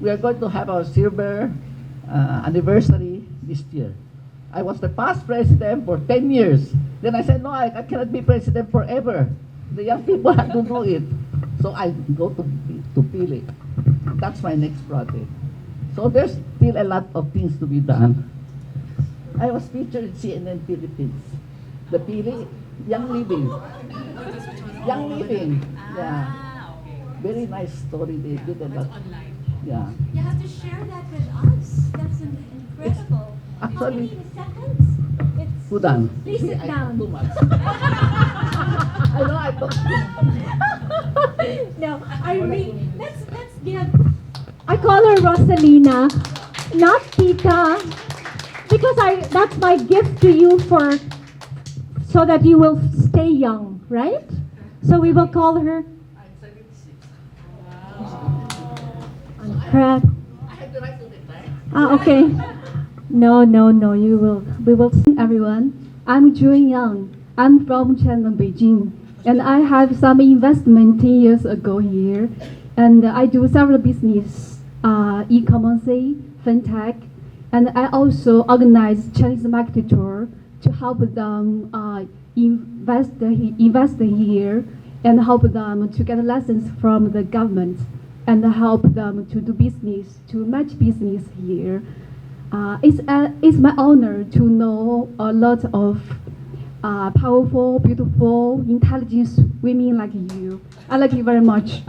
We are going to have our silver anniversary this year. I was the past president for 10 years. Then I said, no, I cannot be president forever. The young people have to do it. So I go to Pili. That's my next project. So there's still a lot of things to be done. I was featured in CNN Philippines. The Pili, Young Living. Young Living. Yeah. Very nice story they did about. Yeah. You have to share that with us. That's incredible. How Actually, many seconds? It's hold on. Please See, sit I down. talk too much. I know I talk too much. No, I mean, let's give. I call her Rosalina, not Tita, because that's my gift to you for so that you will stay young, right? So we will call her. Correct. Ah, okay. No, no, no. You will. We will sing, everyone. I'm Jun Yang. I'm from China, Beijing, and I have some investment 10 years ago here, and I do several business, e-commerce, fintech, and I also organize Chinese market tour to help them invest here and help them to get lessons from the government and help them to do business, to match business here. It's my honor to know a lot of powerful, beautiful, intelligent women like you. I like you very much.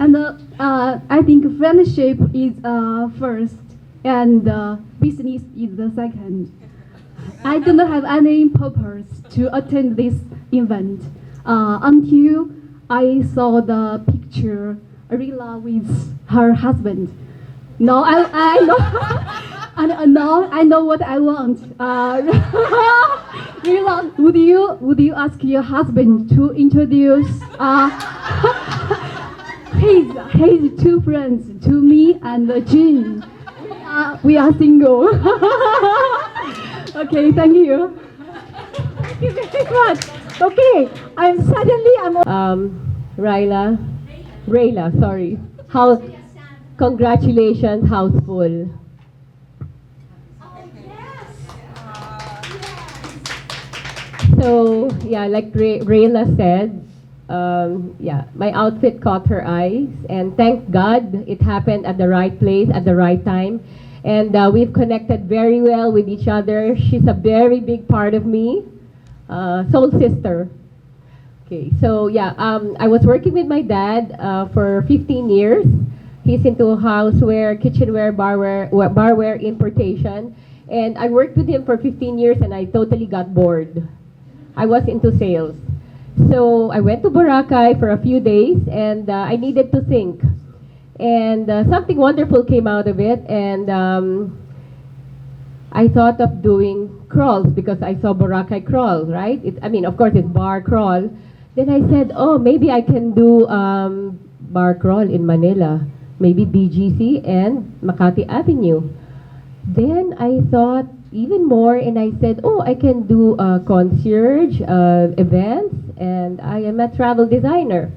And I think friendship is first, and business is the second. I do not have any purpose to attend this event until I saw the picture Rila with her husband. No, I know, and now I know what I want. Rila, would you ask your husband to introduce his two friends to me and Jean? We are single. Okay, thank you. Thank you very much. Okay, I'm Rayla, sorry. How, congratulations, houseful. So, yeah, like Rayla said, yeah, my outfit caught her eyes, and thank God it happened at the right place at the right time. And we've connected very well with each other. She's a very big part of me, soul sister. Okay, so yeah, I was working with my dad for 15 years. He's into houseware, kitchenware, barware importation. And I worked with him for 15 years and I totally got bored. I was into sales. So I went to Boracay for a few days and I needed to think. And something wonderful came out of it, and I thought of doing crawls because I saw Boracay crawl, right? I mean, of course, it's bar crawl. Then I said, oh, maybe I can do bar crawl in Manila, maybe BGC and Makati Avenue. Then I thought even more, and I said, oh, I can do concierge events, and I am a travel designer.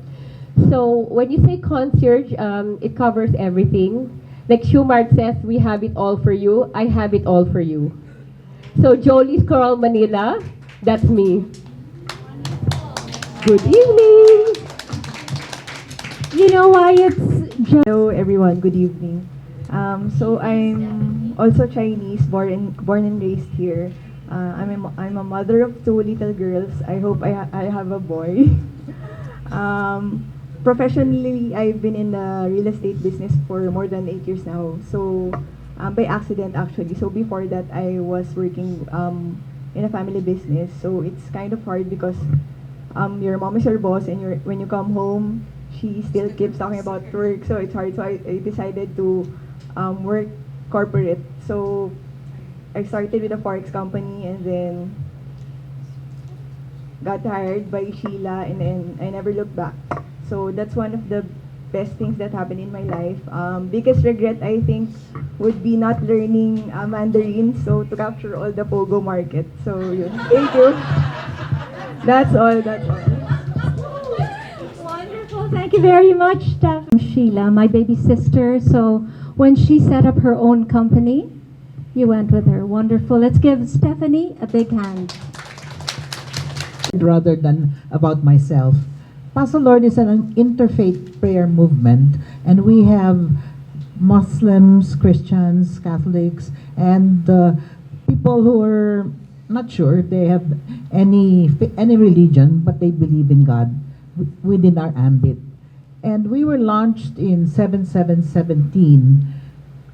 So when you say concierge, it covers everything. Like Schumart says, we have it all for you. I have it all for you. So Jolie's Coral Manila, that's me. Good evening. You know why it's Hello everyone, good evening. So I'm also Chinese, born and raised here. I'm a mother of two little girls. I hope I have a boy. Professionally, I've been in the real estate business for more than 8 years now. So by accident actually. So before that, I was working in a family business. So it's kind of hard because your mom is your boss, and when you come home, she still keeps talking about work. So it's hard. So I decided to work corporate. So I started with a forex company and then got hired by Sheila, and then I never looked back. So that's one of the best things that happened in my life. Biggest regret, I think, would be not learning Mandarin, so to capture all the Pogo market. So yun. Thank you. That's all. wonderful. Thank you very much, Steph. Sheila, my baby sister. So when she set up her own company, you went with her. Wonderful. Let's give Stephanie a big hand. Rather than about myself. Pastor Lord is an interfaith prayer movement, and we have Muslims, Christians, Catholics, and people who are not sure if they have any religion, but they believe in God within our ambit. And we were launched in 7717,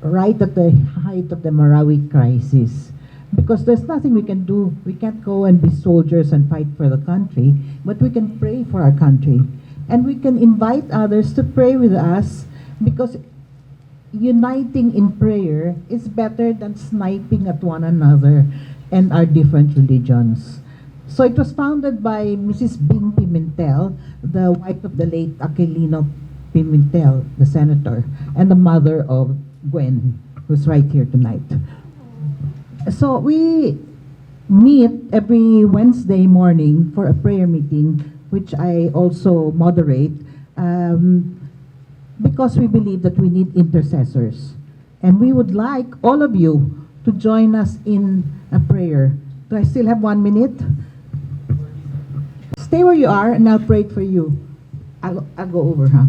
right at the height of the Marawi crisis. Because there's nothing we can do. We can't go and be soldiers and fight for the country, but we can pray for our country. And we can invite others to pray with us, because uniting in prayer is better than sniping at one another and our different religions. So it was founded by Mrs. Bing Pimentel, the wife of the late Aquilino Pimentel, the senator, and the mother of Gwen, who's right here tonight. So we meet every Wednesday morning for a prayer meeting, which I also moderate, because we believe that we need intercessors. And we would like all of you to join us in a prayer. Do I still have 1 minute? Stay where you are and I'll pray for you. I'll go over, huh?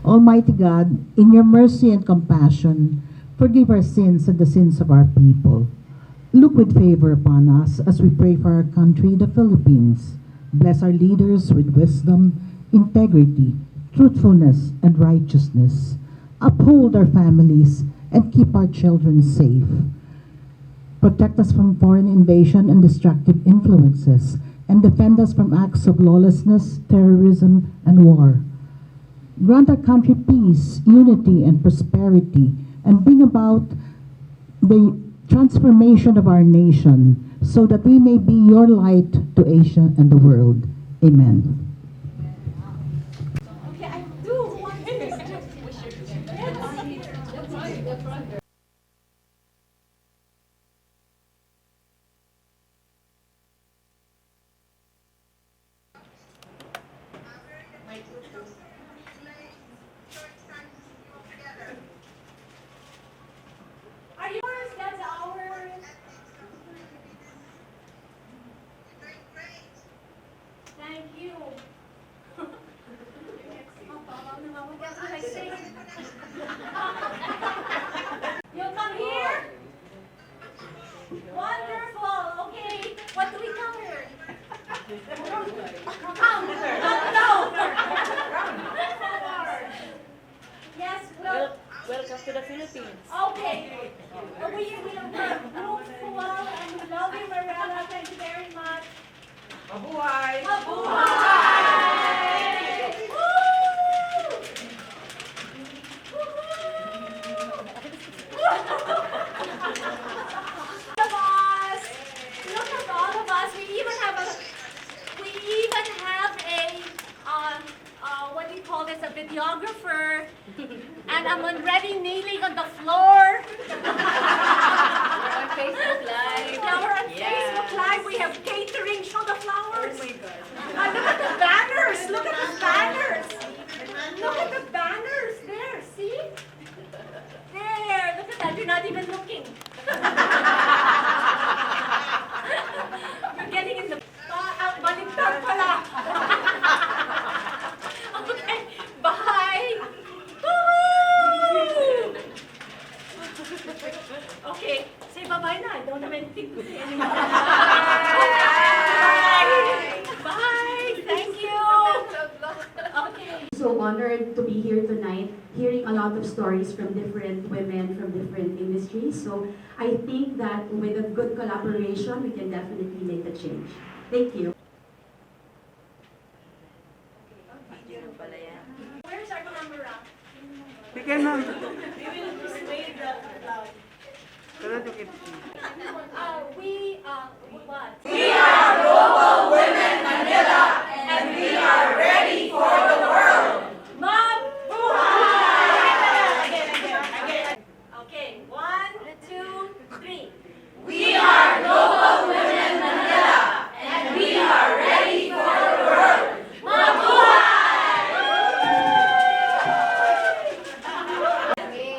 Almighty God, in your mercy and compassion, forgive our sins and the sins of our people. Look with favor upon us as we pray for our country, the Philippines. Bless our leaders with wisdom, integrity, truthfulness, and righteousness. Uphold our families and keep our children safe. Protect us from foreign invasion and destructive influences, and defend us from acts of lawlessness, terrorism, and war. Grant our country peace, unity, and prosperity, and bring about the transformation of our nation so that we may be your light to Asia and the world. Amen. Okay, I do want to. Are yours? That's ours. Thank you. You'll come here? Wonderful. Okay. What do we color? No. Yes, well. Welcome to the Philippines. Okay. We are hopeful and we love you, Marella. Thank you very much. Mabuhay! Mabuhay! Look at all of us. We even have a what do you call this? A videographer. And I'm already kneeling on the floor. We're on Facebook Live. Now we're on Facebook Live. We have catering. Show the flowers. Oh my God. Look at the banners. Look at the banners. Look at the banners. There, see? There. Look at that. You're not even looking. You're getting in the... Baliktad pala. Okay. Bye. Woo! Okay. Say bye-bye na. I don't have anything to say anymore. Bye. Bye. Thank you. Okay. So honored to be here tonight, hearing a lot of stories from different women from different industries. So I think that with a good collaboration, we can definitely make a change. Thank you. Where's our camera? We can We will persuade the crowd. What? We are Global Women Manila, and we are ready for the world. Mabuhay! Again. Okay, 1, 2, 3. We are Global Women Manila, and we are ready for the world. Mabuhay! Okay,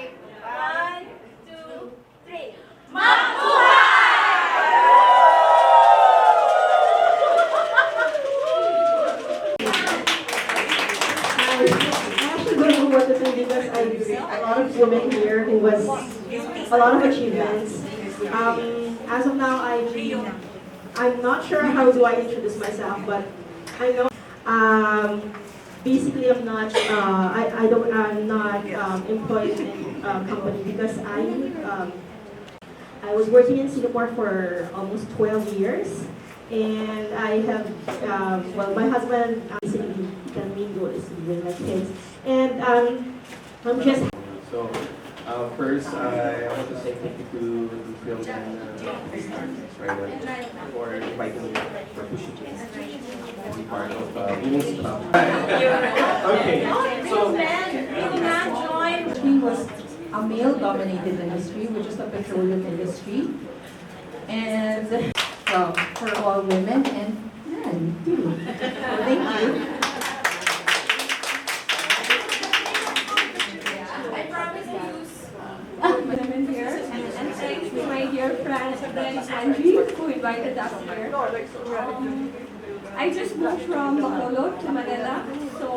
1, 2, 3. I actually don't know what to say because I a lot of women here who was a lot of achievements. as of now, I'm not sure how do I introduce myself, but I know basically I'm not employed in a company because I was working in Singapore for almost 12 years, and I have well, my husband basically can mingle is with my kids, and I'm just. So first, I want to say thank you to the film and for inviting me, for pushing me to be part of Women's Club. Okay, so he was a male-dominated industry, which is the petroleum industry, and well, for all women and men too. So thank you. I promise to use women here, and thanks to my dear friend Angie who invited us here. I just moved from Bacolod to Manila, so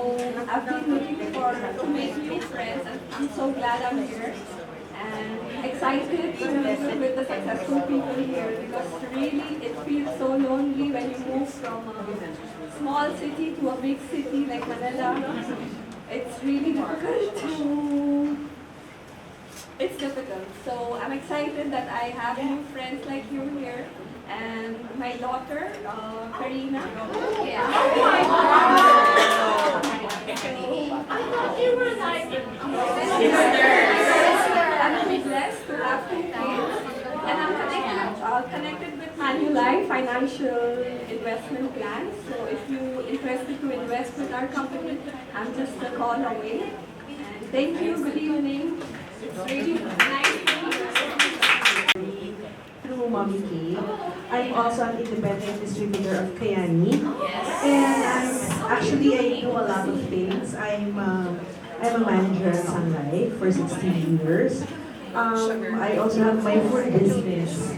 I've been looking to make new friends, and I'm so glad I'm here. And excited to live with the successful people here, because really it feels so lonely when you move from a small city to a big city like Manila. It's really difficult. So I'm excited that I have new friends like you here. And my daughter, Karina. Yeah. I thought you were like. I'm really blessed to have 2 kids, and I'm connected with Manulife Financial Investment Plans. So if you're interested to invest with our company, I'm just a call away. And thank you. Good evening. It's really nice to meet you. Through Mommy K. I'm also an independent distributor of Kayani. And I do a lot of things. I'm a manager at Sun Life for 16 years. I also have my food business.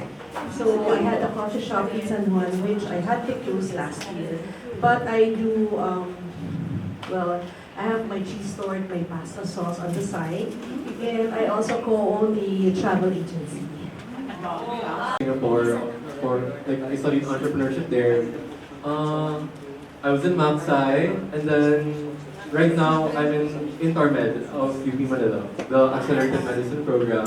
So I had a coffee shop in San Juan, which I had to close last year. But I do, well, I have my cheese store and my pasta sauce on the side. And I also co-own the travel agency. Singapore, I studied entrepreneurship there. I was in MAPSI, and then right now I'm in InterMed of UP Manila, the Accelerated Medicine program.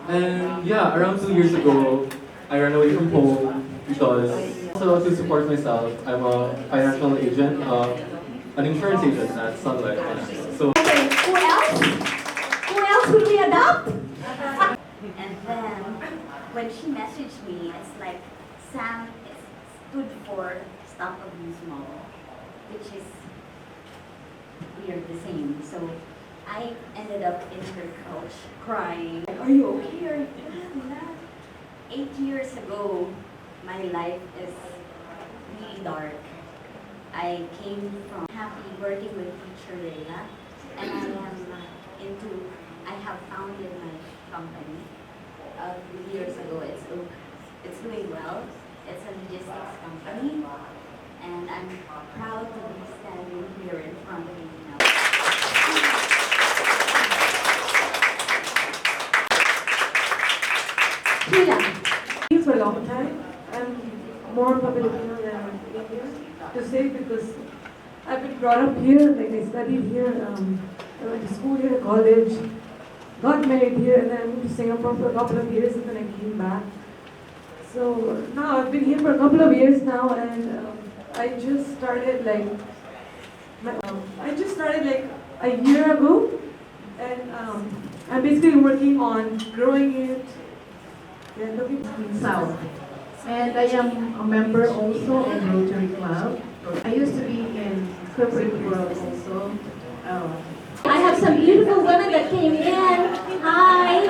And yeah, around 2 years ago, I ran away from home because also to support myself, I'm a financial agent, an insurance agent at Sun Life Financial. So okay, who else? Who else will we adopt? And then when she messaged me, it's like SAM stood for Stop Abuse Model, which is weird, the same. So I ended up in her couch crying. Are you okay? Are you that? 8 years ago, my life is really dark. I came from happy working with Teacher Leila, and I have founded my company 3 years ago. It's doing well. It's a logistics company, and I'm proud to be standing here in front of you now. For a long time, I'm more of a Filipino than Indian, to say, because I've been brought up here, like I studied here, I went to school here, college, got married here, and then I moved to Singapore for a couple of years, and then I came back. So now I've been here for a couple of years now, and I just started like a year ago, and I'm basically working on growing it and looking south. And I am a member also in Rotary Club. I used to be in corporate world also. I have some beautiful women that came in. Hi,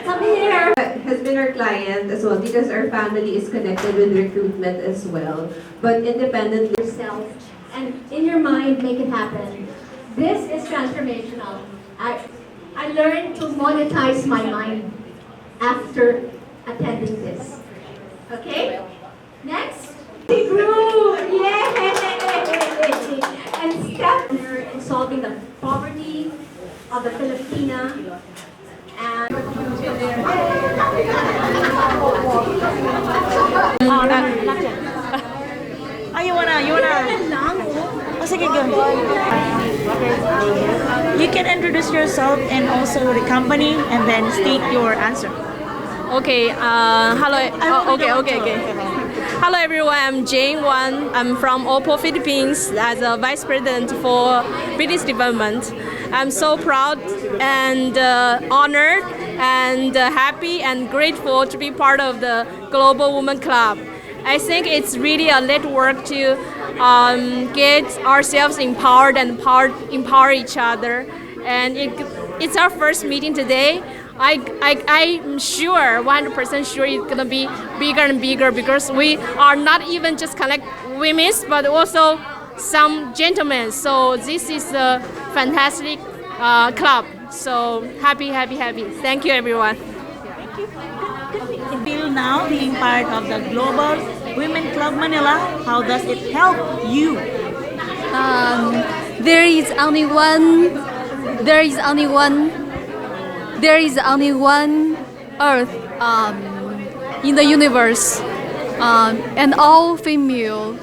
come here. Has been our client as well, because our family is connected with recruitment as well. But independently yourself, and in your mind, make it happen. This is transformational. I learned to monetize my mind after attending this. Okay? Next. Group! Yay! And Steph in solving the poverty of the Filipina. And You wanna? Oh, sige, go. You can introduce yourself and also the company, and then state your answer. Okay, hello. Okay. Hello everyone, I'm Jane Wan. I'm from Oppo Philippines as a Vice President for Business Development. I'm so proud and honored and happy and grateful to be part of the Global Women Club. I think it's really a network to get ourselves empowered and empower each other. And it's our first meeting today. I'm sure, 100% sure it's gonna be bigger and bigger because we are not even just connect women, but also some gentlemen. So this is a fantastic club. So happy. Thank you, everyone. Until now, being part of the Global Women Club Manila, how does it help you? There is only one. There is only one. There is only one Earth in the universe, and all female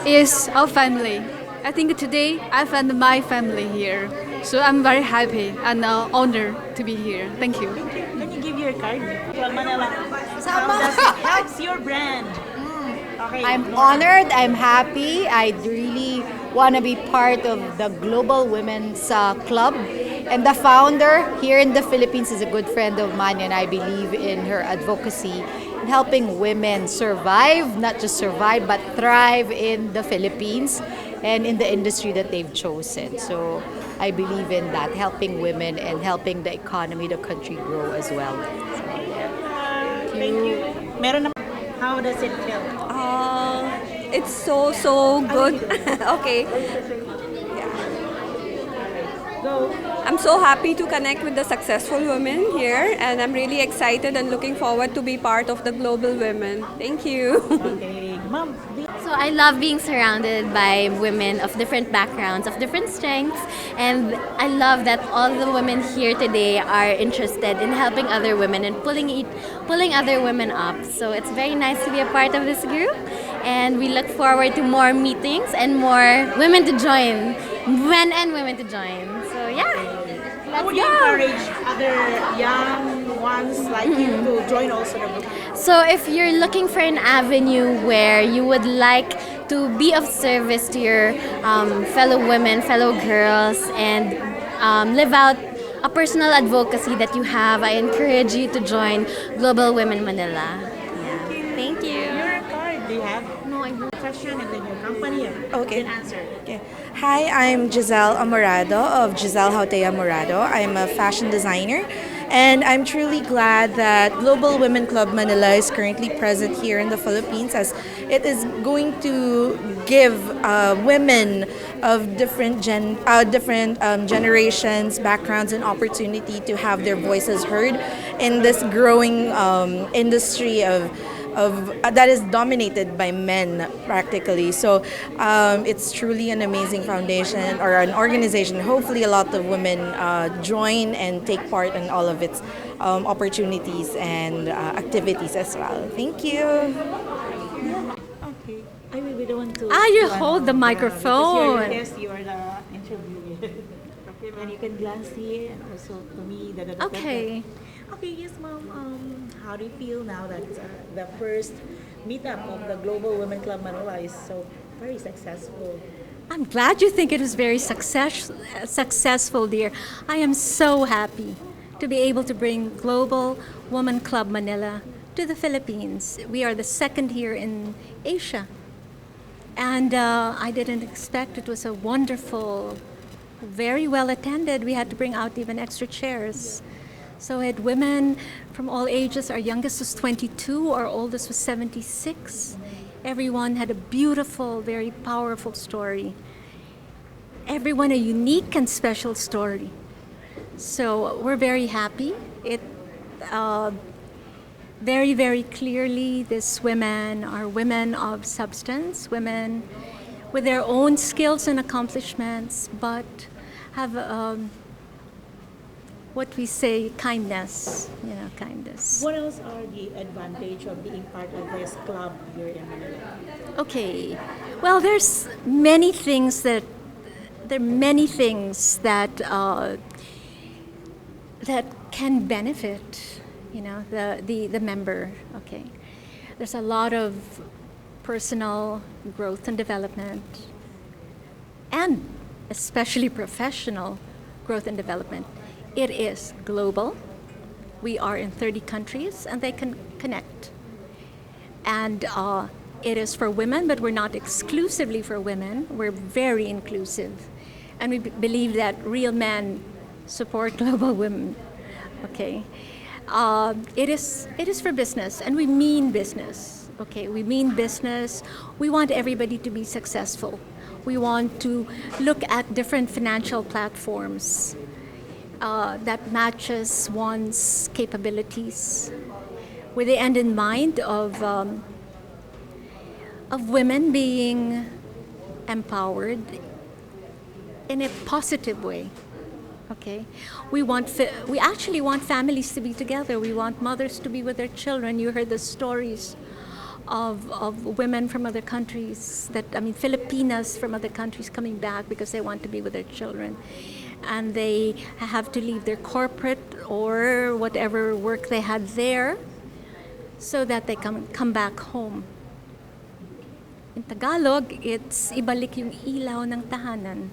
is our family. I think today I found my family here, so I'm very happy and honored to be here. Thank you. Can you give your card? Well, Manila. How does it helps your brand? Okay. I'm honored, I'm happy. I really want to be part of the Global Women's Club. And the founder here in the Philippines is a good friend of mine, and I believe in her advocacy in helping women survive, not just survive, but thrive in the Philippines and in the industry that they've chosen. So I believe in that, helping women and helping the economy, the country grow as well. So, yeah. Thank you. Meron na. How does it feel? It's so good. Okay. I'm so happy to connect with the successful women here, and I'm really excited and looking forward to be part of the Global Women. Thank you. Okay, Mom. So I love being surrounded by women of different backgrounds, of different strengths, and I love that all the women here today are interested in helping other women and pulling other women up. So it's very nice to be a part of this group, and we look forward to more meetings and more women to join, men and women to join. So yeah. How would you encourage other young ones like you to join also the group? So if you're looking for an avenue where you would like to be of service to your fellow women, fellow girls, and live out a personal advocacy that you have, I encourage you to join Global Women Manila. Yeah. Thank you. Your card, do you have? No, I have a question and then your company. Okay. You can answer. Okay. Hi, I'm Giselle Amorado of Giselle Hautea Amorado. I'm a fashion designer, and I'm truly glad that Global Women Club Manila is currently present here in the Philippines, as it is going to give women of different generations, backgrounds, and opportunity to have their voices heard in this growing industry of that is dominated by men practically. So it's truly an amazing foundation or an organization. Hopefully a lot of women join and take part in all of its opportunities and activities as well. Thank you. Okay. I will be the one to... You hold the microphone. Because you're the interviewer. Okay, and you can glance here and also to me. Okay. Okay, yes, Mom. How do you feel now that the first meetup of the Global Women Club Manila is so very successful? I'm glad you think it was very successful, dear. I am so happy to be able to bring Global Women Club Manila to the Philippines. We are the second here in Asia. And I didn't expect it was a wonderful, very well attended. We had to bring out even extra chairs. So we had women from all ages. Our youngest was 22, our oldest was 76. Everyone had a beautiful, very powerful story. Everyone a unique and special story. So we're very happy. It very, very clearly, these women are women of substance, women with their own skills and accomplishments, but have what we say, kindness, kindness. What else are the advantage of being part of this club here in Manila? Okay, well, there's many things that that can benefit, the member. Okay, there's a lot of personal growth and development, and especially professional growth and development. It is global. We are in 30 countries, and they can connect. And it is for women, but we're not exclusively for women. We're very inclusive. And we believe that real men support global women. Okay. It is for business, and we mean business. Okay, we mean business. We want everybody to be successful. We want to look at different financial platforms that matches one's capabilities, with the end in mind of women being empowered in a positive way. Okay, we actually want families to be together. We want mothers to be with their children. You heard the stories of women from other countries, Filipinas from other countries coming back because they want to be with their children. And they have to leave their corporate or whatever work they had there so that they come back home. In Tagalog, it's ibalik yung ilaw ng tahanan.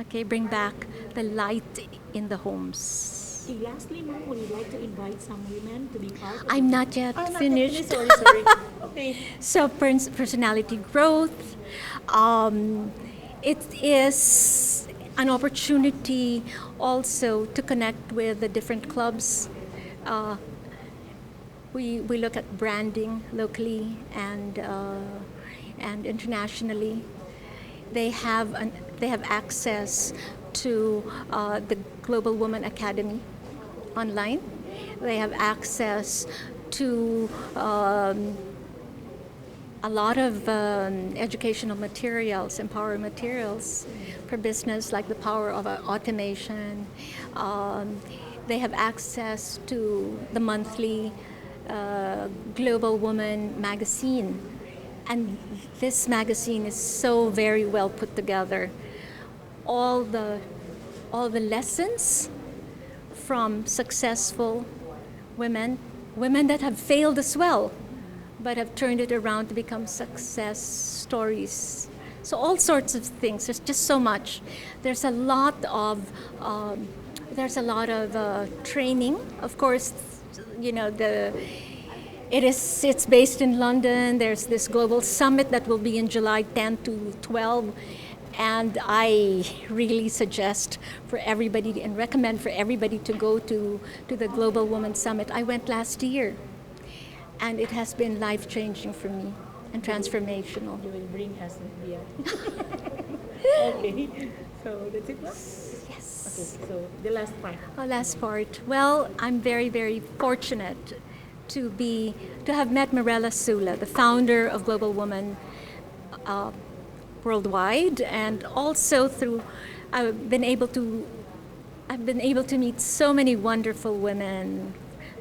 Okay, bring back the light in the homes. Okay, lastly, ma'am, would you like to invite some women to be part of I'm not yet finished. Sorry. Okay. So personality growth, it is an opportunity also to connect with the different clubs. We look at branding locally and internationally. They have access to the Global Woman Academy online. They have access to a lot of educational materials, empowering materials for business, like the power of automation. They have access to the monthly Global Woman magazine. And this magazine is so very well put together. All the lessons from successful women that have failed as well, but have turned it around to become success stories. So all sorts of things. There's just so much. There's a lot of training. Of course, it's based in London. There's this global summit that will be in July 10 to 12. And I really suggest for everybody and recommend for everybody to go to the Global Women Summit. I went last year, and it has been life-changing for me and transformational. You will bring us here. Okay, so that's it now? Yes. Okay, so the last part. Last part. Well, I'm very, very fortunate to have met Mirella Sula, the founder of Global Woman worldwide, and also I've been able to meet so many wonderful women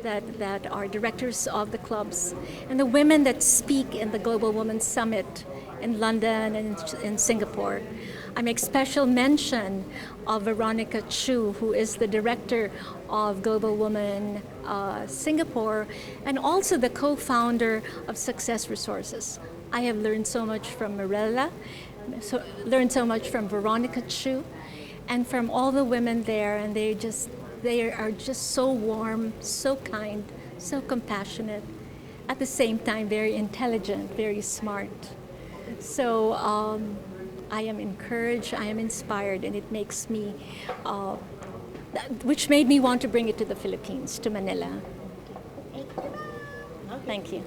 that are directors of the clubs, and the women that speak in the Global Women Summit in London and in Singapore. I make special mention of Veronica Chu, who is the director of Global Women Singapore, and also the co-founder of Success Resources. I have learned so much from Mirella, learned so much from Veronica Chu, and from all the women there, and they are just so warm, so kind, so compassionate, at the same time very intelligent, very smart. So I am encouraged, I am inspired, and it makes me, which made me want to bring it to the Philippines, to Manila. Thank you.